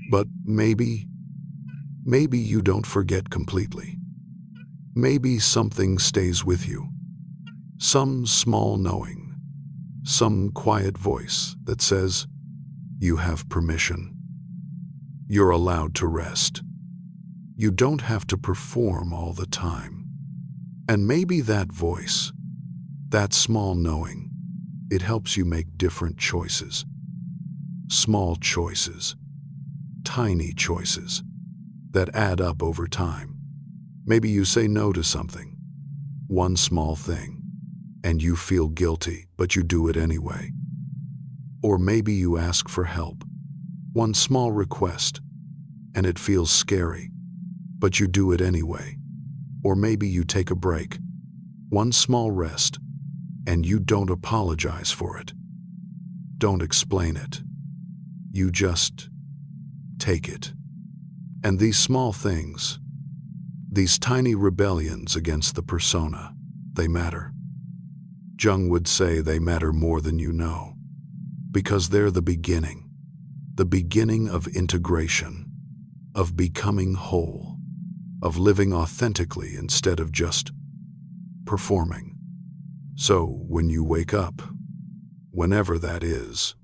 But maybe you don't forget completely. Maybe something stays with you. Some small knowing, some quiet voice that says, you have permission. You're allowed to rest. You don't have to perform all the time. And maybe that voice, that small knowing, it helps you make different choices. Small choices, tiny choices that add up over time. Maybe you say no to something, one small thing, and you feel guilty, but you do it anyway. Or maybe you ask for help, one small request, and it feels scary, but you do it anyway. Or maybe you take a break, one small rest, and you don't apologize for it. Don't explain it. You just take it. And these small things, these tiny rebellions against the persona, they matter. Jung would say they matter more than you know, because they're the beginning of integration, of becoming whole, of living authentically instead of just performing. So when you wake up, whenever that is,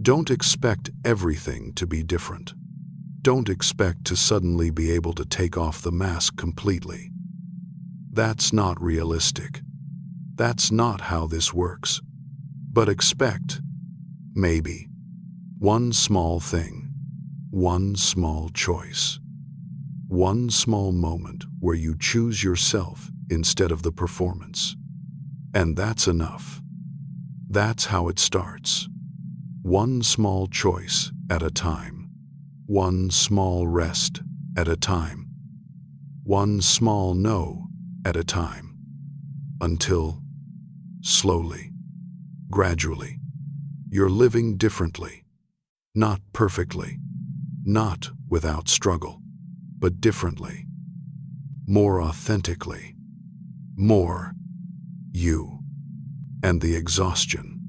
don't expect everything to be different. Don't expect to suddenly be able to take off the mask completely. That's not realistic. That's not how this works. But expect, maybe, one small thing, one small choice, one small moment where you choose yourself instead of the performance. And that's enough. That's how it starts. One small choice at a time. One small rest at a time. One small no at a time, until, slowly, gradually, you're living differently, not perfectly, not without struggle, but differently, more authentically, more you. And the exhaustion,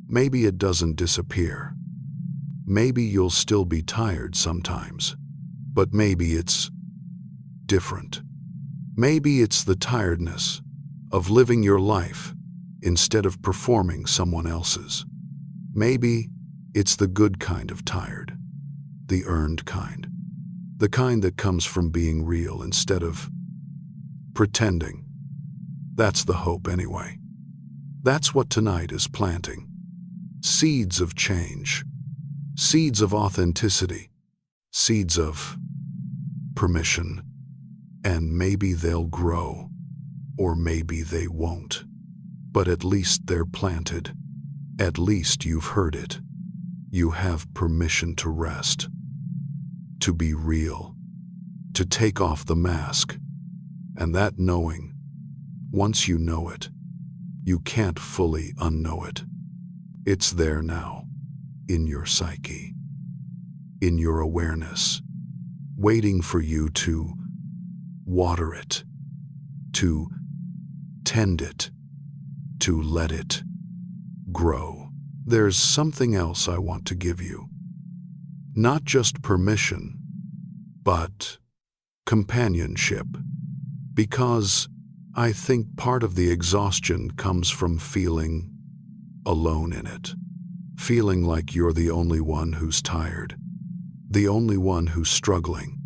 maybe it doesn't disappear. Maybe you'll still be tired sometimes, but maybe it's different. Maybe it's the tiredness of living your life instead of performing someone else's. Maybe it's the good kind of tired, the earned kind, the kind that comes from being real instead of pretending. That's the hope anyway. That's what tonight is planting. Seeds of change, seeds of authenticity, seeds of permission. And maybe they'll grow, or maybe they won't. But at least they're planted. At least you've heard it. You have permission to rest, to be real, to take off the mask. And that knowing, once you know it, you can't fully unknow it. It's there now, in your psyche, in your awareness, waiting for you to water it, to tend it, to let it grow. There's something else I want to give you. Not just permission, but companionship. Because I think part of the exhaustion comes from feeling alone in it. Feeling like you're the only one who's tired, the only one who's struggling,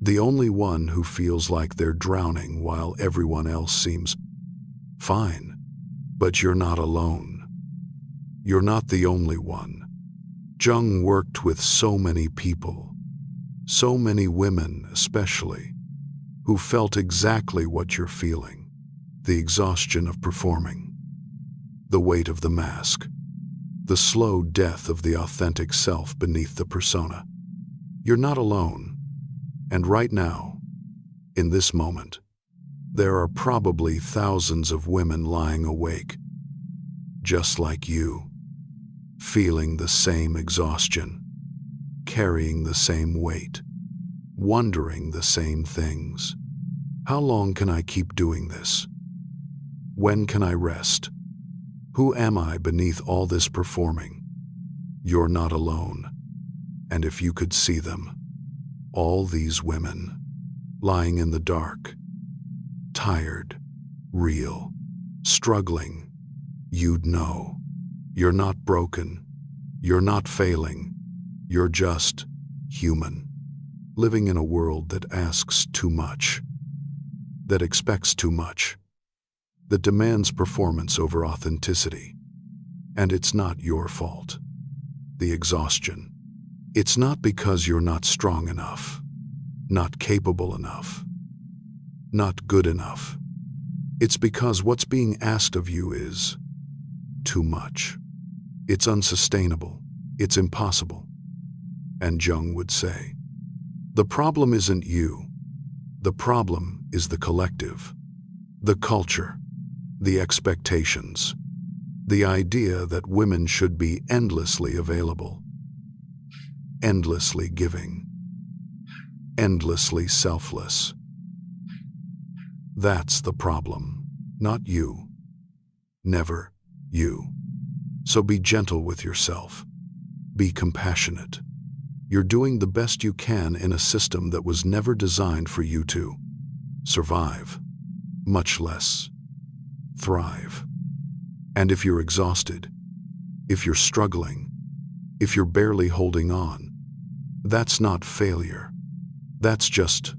the only one who feels like they're drowning while everyone else seems fine. But you're not alone. You're not the only one. Jung worked with so many people, so many women especially, who felt exactly what you're feeling. The exhaustion of performing, the weight of the mask, the slow death of the authentic self beneath the persona. You're not alone. And right now, in this moment, there are probably thousands of women lying awake, just like you, feeling the same exhaustion, carrying the same weight, wondering the same things. How long can I keep doing this? When can I rest? Who am I beneath all this performing? You're not alone. And if you could see them, all these women, lying in the dark, tired, real, struggling, you'd know. You're not broken. You're not failing. You're just human, living in a world that asks too much, that expects too much, that demands performance over authenticity. And it's not your fault. The exhaustion. It's not because you're not strong enough, not capable enough, not good enough. It's because what's being asked of you is too much. It's unsustainable. It's impossible. And Jung would say, the problem isn't you. The problem is the collective, the culture, the expectations, the idea that women should be endlessly available, endlessly giving, endlessly selfless. That's the problem, not you. Never you. So be gentle with yourself. Be compassionate. You're doing the best you can in a system that was never designed for you to survive, much less thrive. And if you're exhausted, if you're struggling, if you're barely holding on, that's not failure. That's just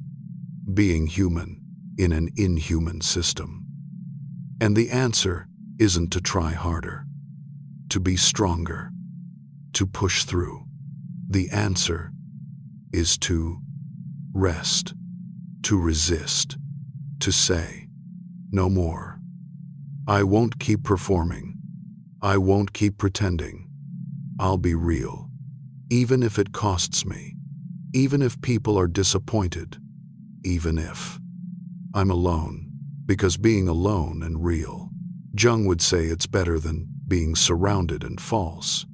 being human in an inhuman system. And the answer isn't to try harder, to be stronger, to push through. The answer is to rest, to resist, to say, no more. I won't keep performing. I won't keep pretending. I'll be real, even if it costs me, even if people are disappointed, even if I'm alone. Because being alone and real, Jung would say, it's better than being surrounded and false.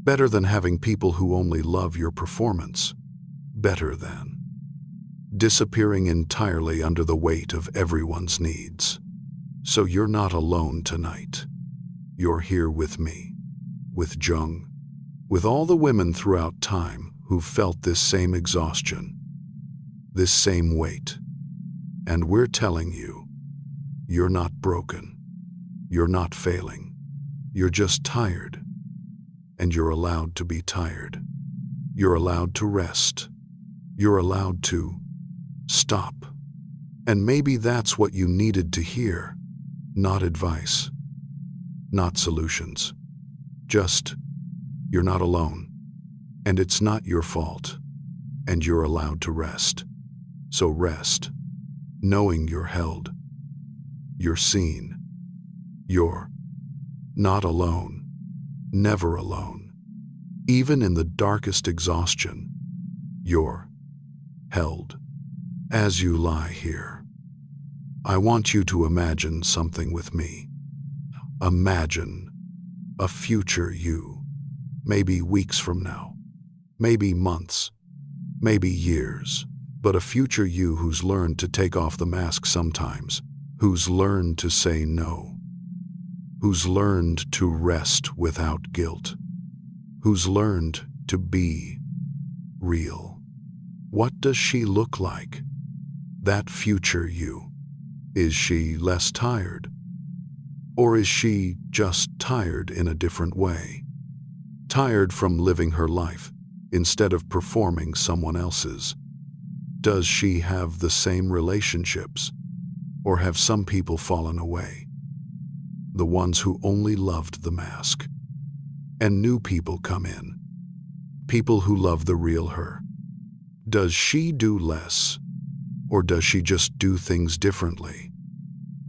Better than having people who only love your performance. Better than disappearing entirely under the weight of everyone's needs. So you're not alone tonight. You're here with me, with Jung, with all the women throughout time who've felt this same exhaustion, this same weight. And we're telling you, you're not broken. You're not failing. You're just tired. And you're allowed to be tired. You're allowed to rest. You're allowed to stop. And maybe that's what you needed to hear. Not advice. Not solutions. Just, you're not alone. And it's not your fault. And you're allowed to rest. So rest, knowing you're held. You're seen. You're not alone. Never alone. Even in the darkest exhaustion, you're held. As you lie here, I want you to imagine something with me. Imagine a future you, maybe weeks from now, maybe months, maybe years, but a future you who's learned to take off the mask sometimes, who's learned to say no, who's learned to rest without guilt, who's learned to be real. What does she look like? That future you. Is she less tired? Or is she just tired in a different way? Tired from living her life instead of performing someone else's? Does she have the same relationships? Or have some people fallen away? The ones who only loved the mask. And new people come in. People who love the real her. Does she do less? Or does she just do things differently?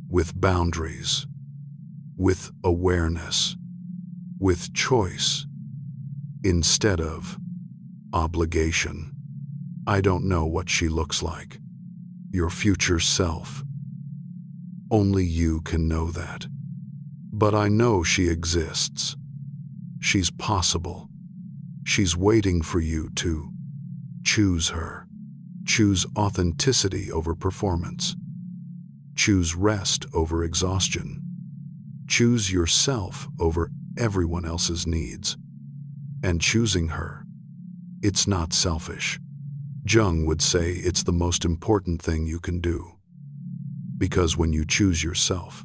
With boundaries, with awareness, with choice, instead of obligation. I don't know what she looks like. Your future self. Only you can know that. But I know she exists. She's possible. She's waiting for you to choose her. Choose authenticity over performance. Choose rest over exhaustion. Choose yourself over everyone else's needs. And choosing her, it's not selfish. Jung would say it's the most important thing you can do. Because when you choose yourself,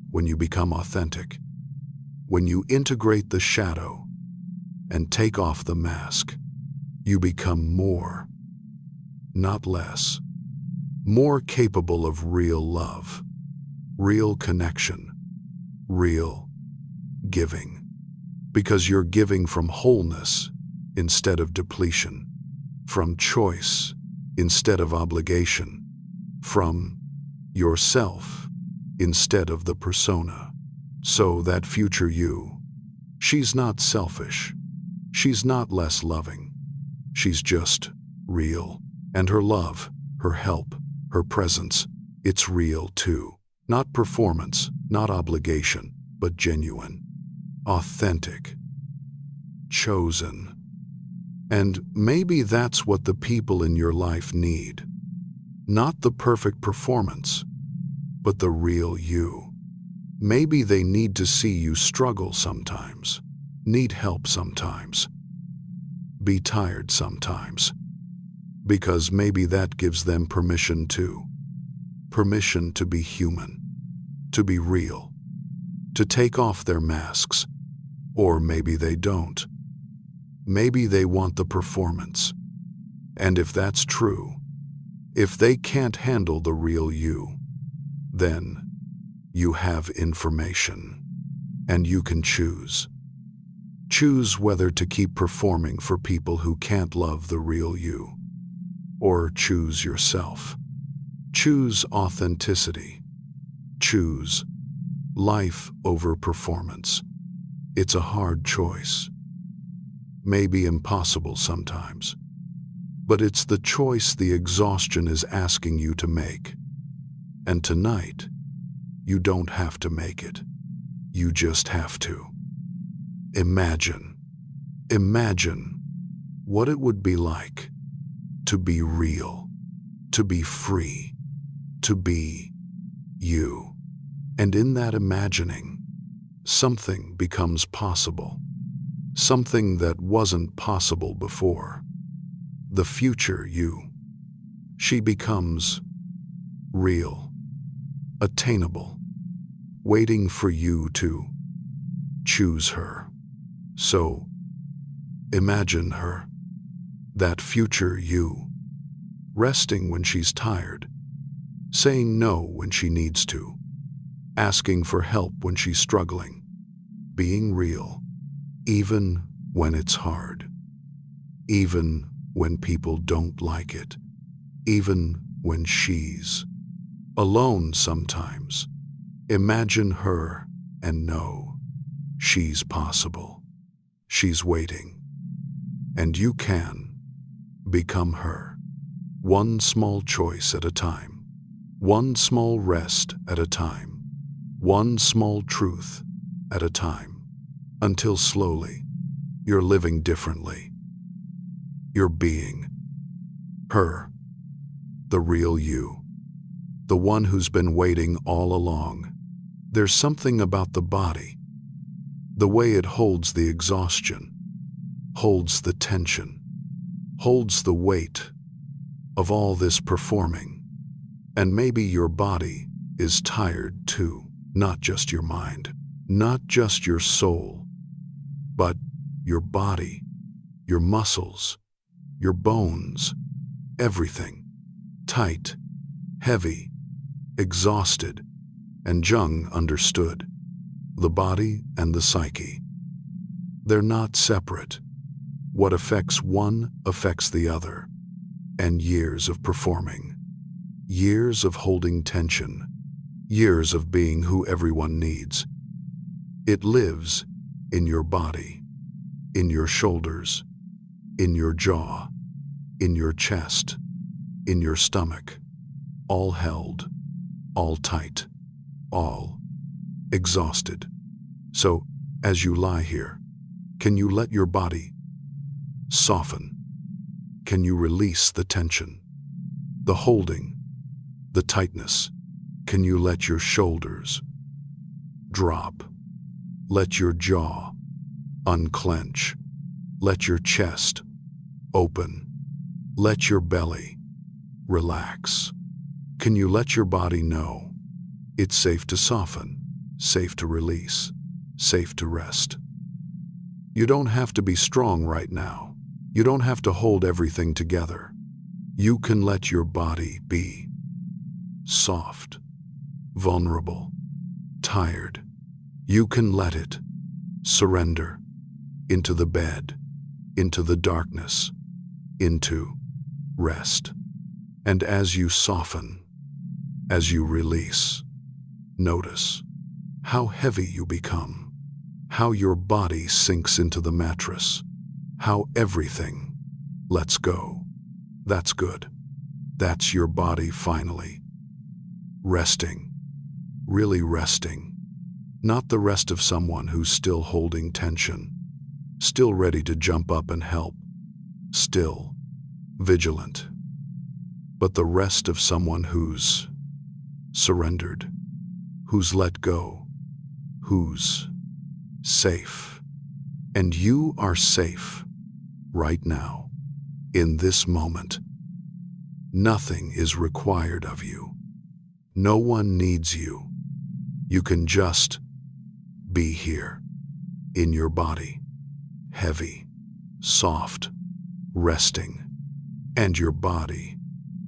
when you become authentic, when you integrate the shadow and take off the mask, you become more, not less, more capable of real love, real connection, real giving. Because you're giving from wholeness instead of depletion, from choice instead of obligation, from yourself instead of the persona. So that future you, she's not selfish, she's not less loving, she's just real. And her love, her help, her presence, it's real too. Not performance, not obligation, but genuine, authentic, chosen. And maybe that's what the people in your life need. Not the perfect performance, but the real you. Maybe they need to see you struggle sometimes, need help sometimes, be tired sometimes. Because maybe that gives them permission to be human, to be real, to take off their masks. Or maybe they don't. Maybe they want the performance. And if that's true, if they can't handle the real you, then you have information, and you can choose. Choose whether to keep performing for people who can't love the real you. Or choose yourself. Choose authenticity. Choose life over performance. It's a hard choice. Maybe impossible sometimes. But it's the choice the exhaustion is asking you to make. And tonight, you don't have to make it. You just have to. Imagine what it would be like to be real, to be free, to be you. And in that imagining, something becomes possible, something that wasn't possible before. The future you, she becomes real, attainable, waiting for you to choose her. So, imagine her, that future you, resting when she's tired, saying no when she needs to, asking for help when she's struggling, being real, even when it's hard, even when people don't like it, even when she's alone sometimes. Imagine her and know she's possible. She's waiting. And you can become her. One small choice at a time. One small rest at a time. One small truth at a time. Until slowly, you're living differently. You're being her. The real you. The one who's been waiting all along. There's something about the body, the way it holds the exhaustion, holds the tension, holds the weight of all this performing. And maybe your body is tired too, not just your mind, not just your soul, but your body, your muscles, your bones, everything, tight, heavy, exhausted. And Jung understood. The body and the psyche. They're not separate. What affects one affects the other. And years of performing. Years of holding tension. Years of being who everyone needs. It lives in your body, in your shoulders, in your jaw, in your chest, in your stomach. All held, all tight. All exhausted. So, as you lie here, can you let your body soften? Can you release the tension, the holding, the tightness? Can you let your shoulders drop? Let your jaw unclench. Let your chest open. Let your belly relax. Can you let your body know it's safe to soften, safe to release, safe to rest? You don't have to be strong right now. You don't have to hold everything together. You can let your body be soft, vulnerable, tired. You can let it surrender into the bed, into the darkness, into rest. And as you soften, as you release, notice how heavy you become, how your body sinks into the mattress, how everything lets go. That's good. That's your body finally resting, really resting. Not the rest of someone who's still holding tension, still ready to jump up and help, still vigilant, but the rest of someone who's surrendered, who's let go, who's safe. And you are safe right now, in this moment. Nothing is required of you. No one needs you. You can just be here, in your body, heavy, soft, resting. And your body,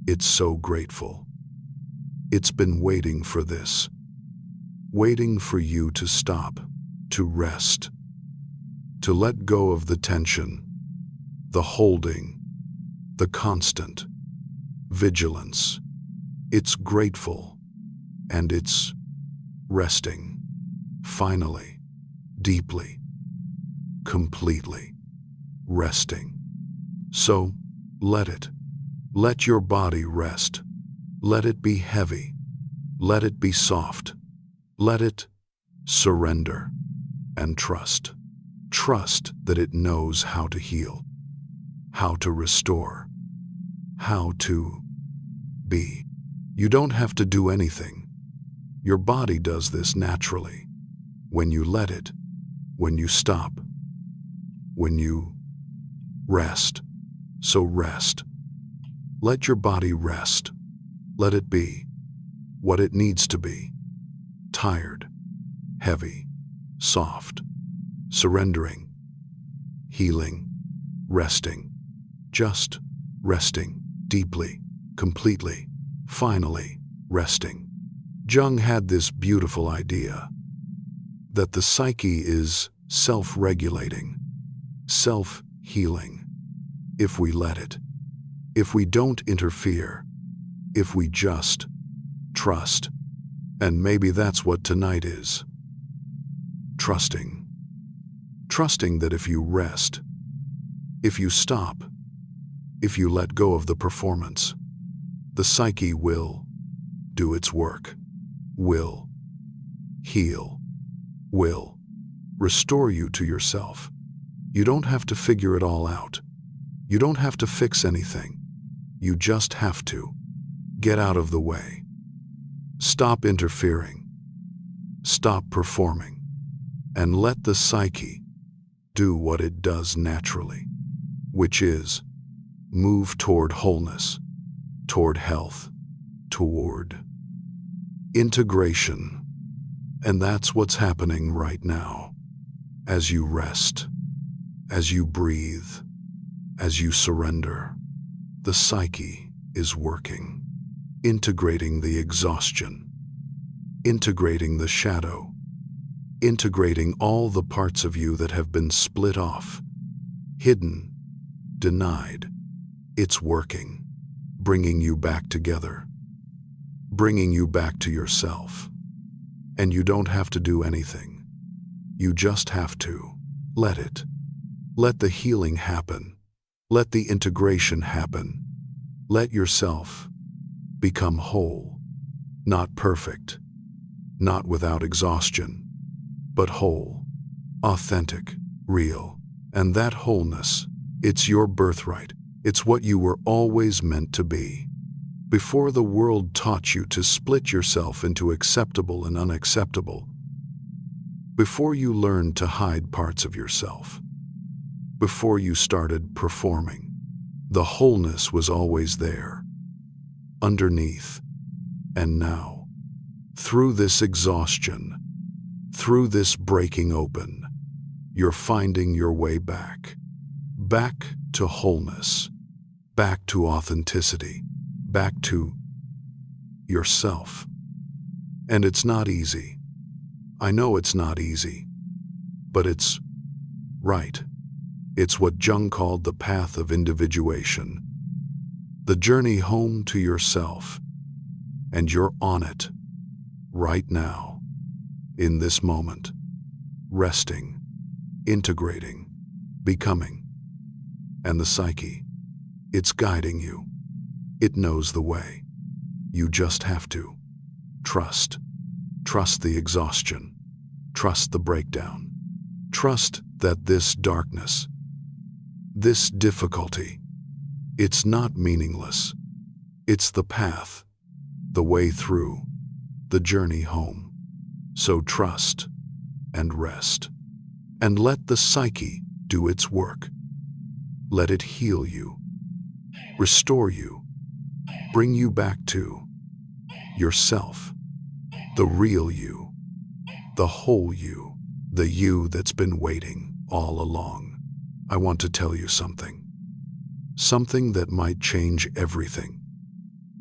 it's so grateful. It's been waiting for this, waiting for you to stop, to rest, to let go of the tension, the holding, the constant vigilance. It's grateful, and it's resting, finally, deeply, completely resting. So, let it. Let your body rest. Let it be heavy. Let it be soft. Let it surrender and trust. Trust that it knows how to heal, how to restore, how to be. You don't have to do anything. Your body does this naturally. When you let it, when you stop, when you rest. So rest. Let your body rest. Let it be what it needs to be. Tired, heavy, soft, surrendering, healing, resting, just resting, deeply, completely, finally, resting. Jung had this beautiful idea that the psyche is self-regulating, self-healing, if we let it, if we don't interfere, if we just trust. And maybe that's what tonight is. Trusting. Trusting that if you rest, if you stop, if you let go of the performance, the psyche will do its work, will heal, will restore you to yourself. You don't have to figure it all out. You don't have to fix anything. You just have to get out of the way. Stop interfering. Stop performing. And let the psyche do what it does naturally, which is move toward wholeness, toward health, toward integration. And that's what's happening right now. As you rest, as you breathe, as you surrender, the psyche is working, integrating the exhaustion, integrating the shadow, integrating all the parts of you that have been split off, hidden, denied. It's working, bringing you back together, bringing you back to yourself. And you don't have to do anything. You just have to let it. Let the healing happen. Let the integration happen. Let yourself become whole, not perfect, not without exhaustion, but whole, authentic, real. And that wholeness, it's your birthright. It's what you were always meant to be. Before the world taught you to split yourself into acceptable and unacceptable, before you learned to hide parts of yourself, before you started performing, the wholeness was always there, underneath. And now, through this exhaustion, through this breaking open, you're finding your way back, back to wholeness, back to authenticity, back to yourself. And it's not easy. I know it's not easy, but it's right. It's what Jung called the path of individuation, the journey home to yourself. And you're on it right now, in this moment, resting, integrating, becoming. And the psyche, it's guiding you. It knows the way. You just have to trust. Trust the exhaustion. Trust the breakdown. Trust that this darkness, this difficulty, it's not meaningless. It's the path, the way through, the journey home. So trust and rest. And let the psyche do its work. Let it heal you, restore you, bring you back to yourself, the real you, the whole you, the you that's been waiting all along. I want to tell you something that might change everything,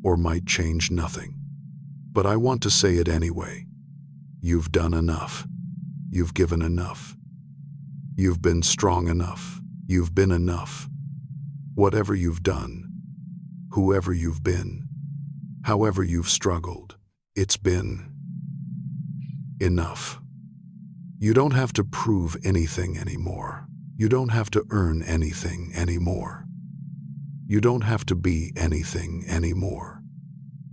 or might change nothing. But I want to say it anyway. You've done enough. You've given enough. You've been strong enough. You've been enough. Whatever you've done, whoever you've been, however you've struggled, it's been enough. You don't have to prove anything anymore. You don't have to earn anything anymore. You don't have to be anything anymore.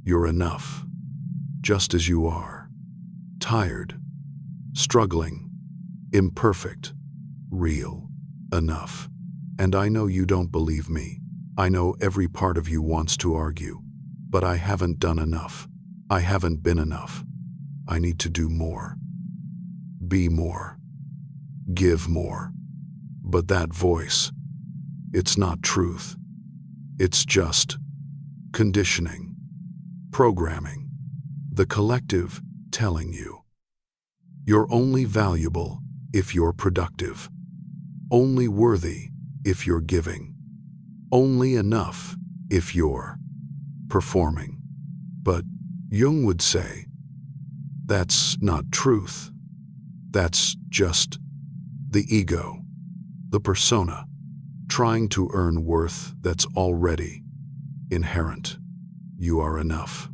You're enough. just as you are. Tired, struggling, imperfect, real, enough. And I know you don't believe me. I know every part of you wants to argue. But I haven't done enough. I haven't been enough. I need to do more. Be more. Give more. But that voice, it's not truth. It's just conditioning, programming, the collective telling you. You're only valuable if you're productive. Only worthy if you're giving. Only enough if you're performing. But Jung would say, that's not truth. That's just the ego, the persona, trying to earn worth that's already inherent. You are enough.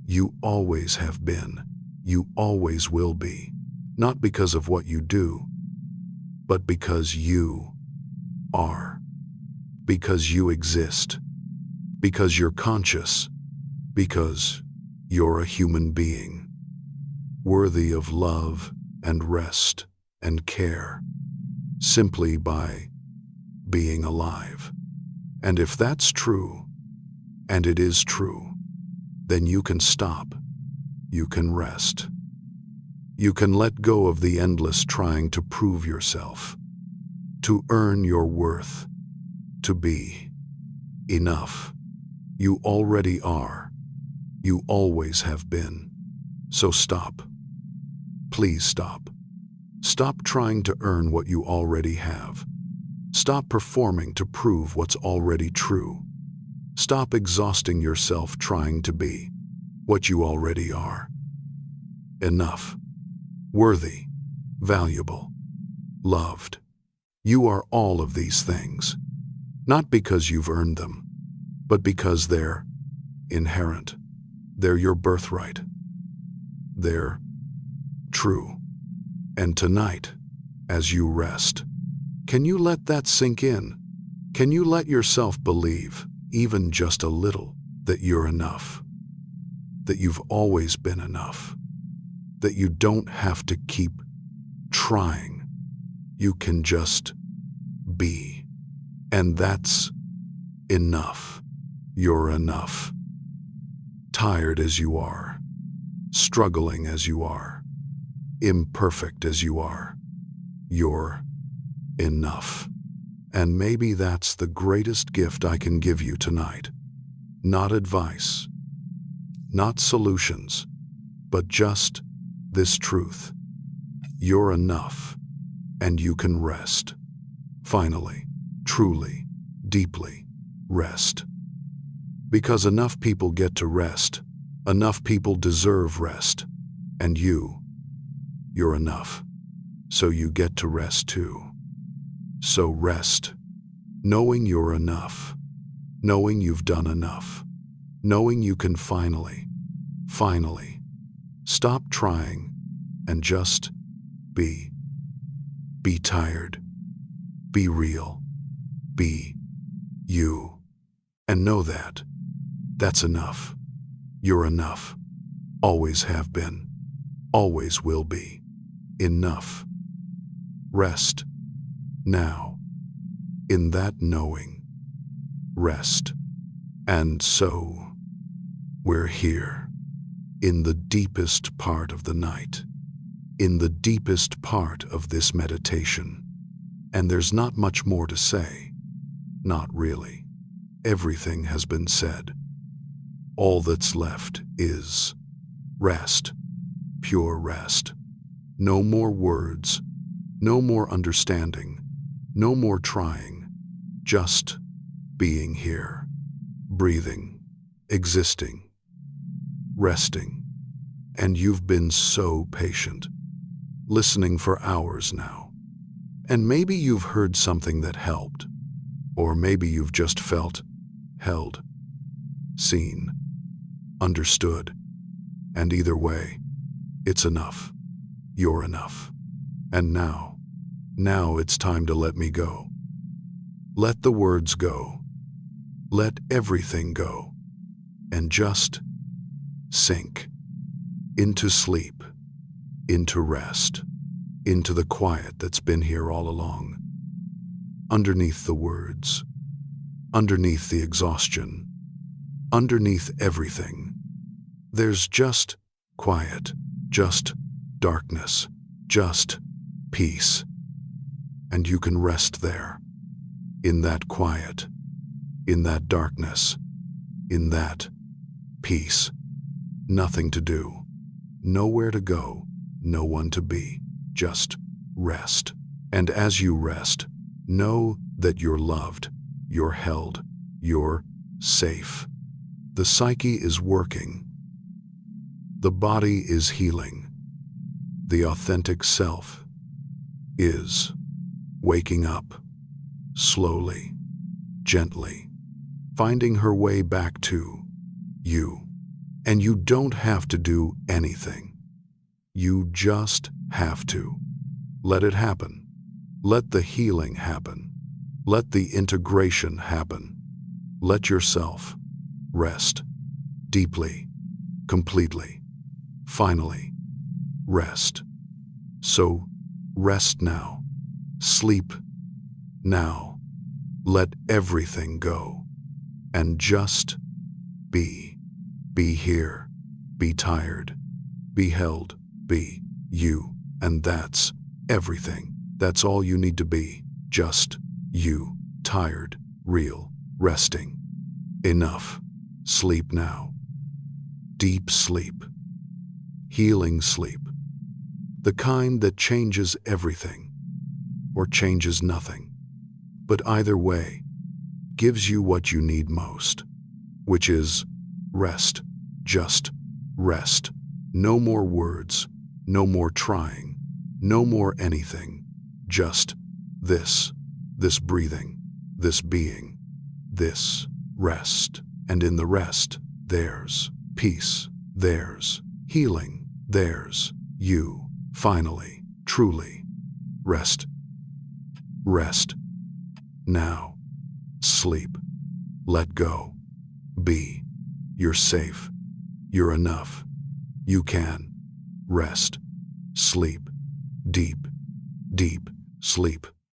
You always have been. You always will be. Not because of what you do, but because you are. Because you exist. Because you're conscious. Because you're a human being, worthy of love and rest and care, simply by being alive. And if that's true, and it is true, then you can stop. You can rest. You can let go of the endless trying to prove yourself, to earn your worth, to be enough. You already are. You always have been. So stop. Please stop. Stop trying to earn what you already have. Stop performing to prove what's already true. Stop exhausting yourself trying to be what you already are. Enough. Worthy. Valuable. Loved. You are all of these things. Not because you've earned them, but because they're inherent. They're your birthright. They're true. And tonight, as you rest, can you let that sink in? Can you let yourself believe, even just a little, that you're enough? That you've always been enough? That you don't have to keep trying. You can just be. And that's enough. You're enough. Tired as you are, struggling as you are, imperfect as you are, you're enough. And maybe that's the greatest gift I can give you tonight. Not advice, not solutions, but just this truth. You're enough, and you can rest. Finally, truly, deeply, rest. Because enough people get to rest, enough people deserve rest, and you're enough. So you get to rest too. So rest, knowing you're enough, knowing you've done enough, knowing you can finally, stop trying and just be. Be tired, be real, be you, and know that that's enough. You're enough, always have been, always will be, enough. Rest, now, in that knowing, rest. And so, we're here, in the deepest part of the night, in the deepest part of this meditation. And there's not much more to say, not really. Everything has been said. All that's left is rest, pure rest. No more words, no more understanding, no more trying, just being here, breathing, existing, resting. And you've been so patient, listening for hours now. And maybe you've heard something that helped, or maybe you've just felt held, seen, understood. And either way, it's enough. You're enough. And now it's time to let me go. Let the words go. Let everything go. And just sink. into sleep, into rest, into the quiet that's been here all along. Underneath the words, underneath the exhaustion, underneath everything, there's just quiet, just darkness, just peace. And you can rest there, in that quiet, in that darkness, in that peace. Nothing to do, nowhere to go, no one to be, just rest. And as you rest, know that you're loved, you're held, you're safe. The psyche is working. The body is healing. The authentic self is waking up, slowly, gently, finding her way back to you. And you don't have to do anything. You just have to. Let it happen. Let the healing happen. Let the integration happen. Let yourself rest deeply, completely, finally. Rest. So rest now. Sleep now. Let everything go. And just be. Be here. Be tired. Be held. Be you. And that's everything. That's all you need to be. Just you. Tired. Real. Resting. Enough. Sleep now. Deep sleep. Healing sleep. The kind that changes everything. Or changes nothing. But either way, gives you what you need most. Which is rest. Just rest. No more words. No more trying. No more anything. Just this. This breathing. This being. This rest. And in the rest, there's peace. There's healing. There's you. Finally. Truly. Rest. Rest. Now. Sleep. Let go. Be. You're safe. You're enough. You can rest. Sleep. Deep, deep sleep.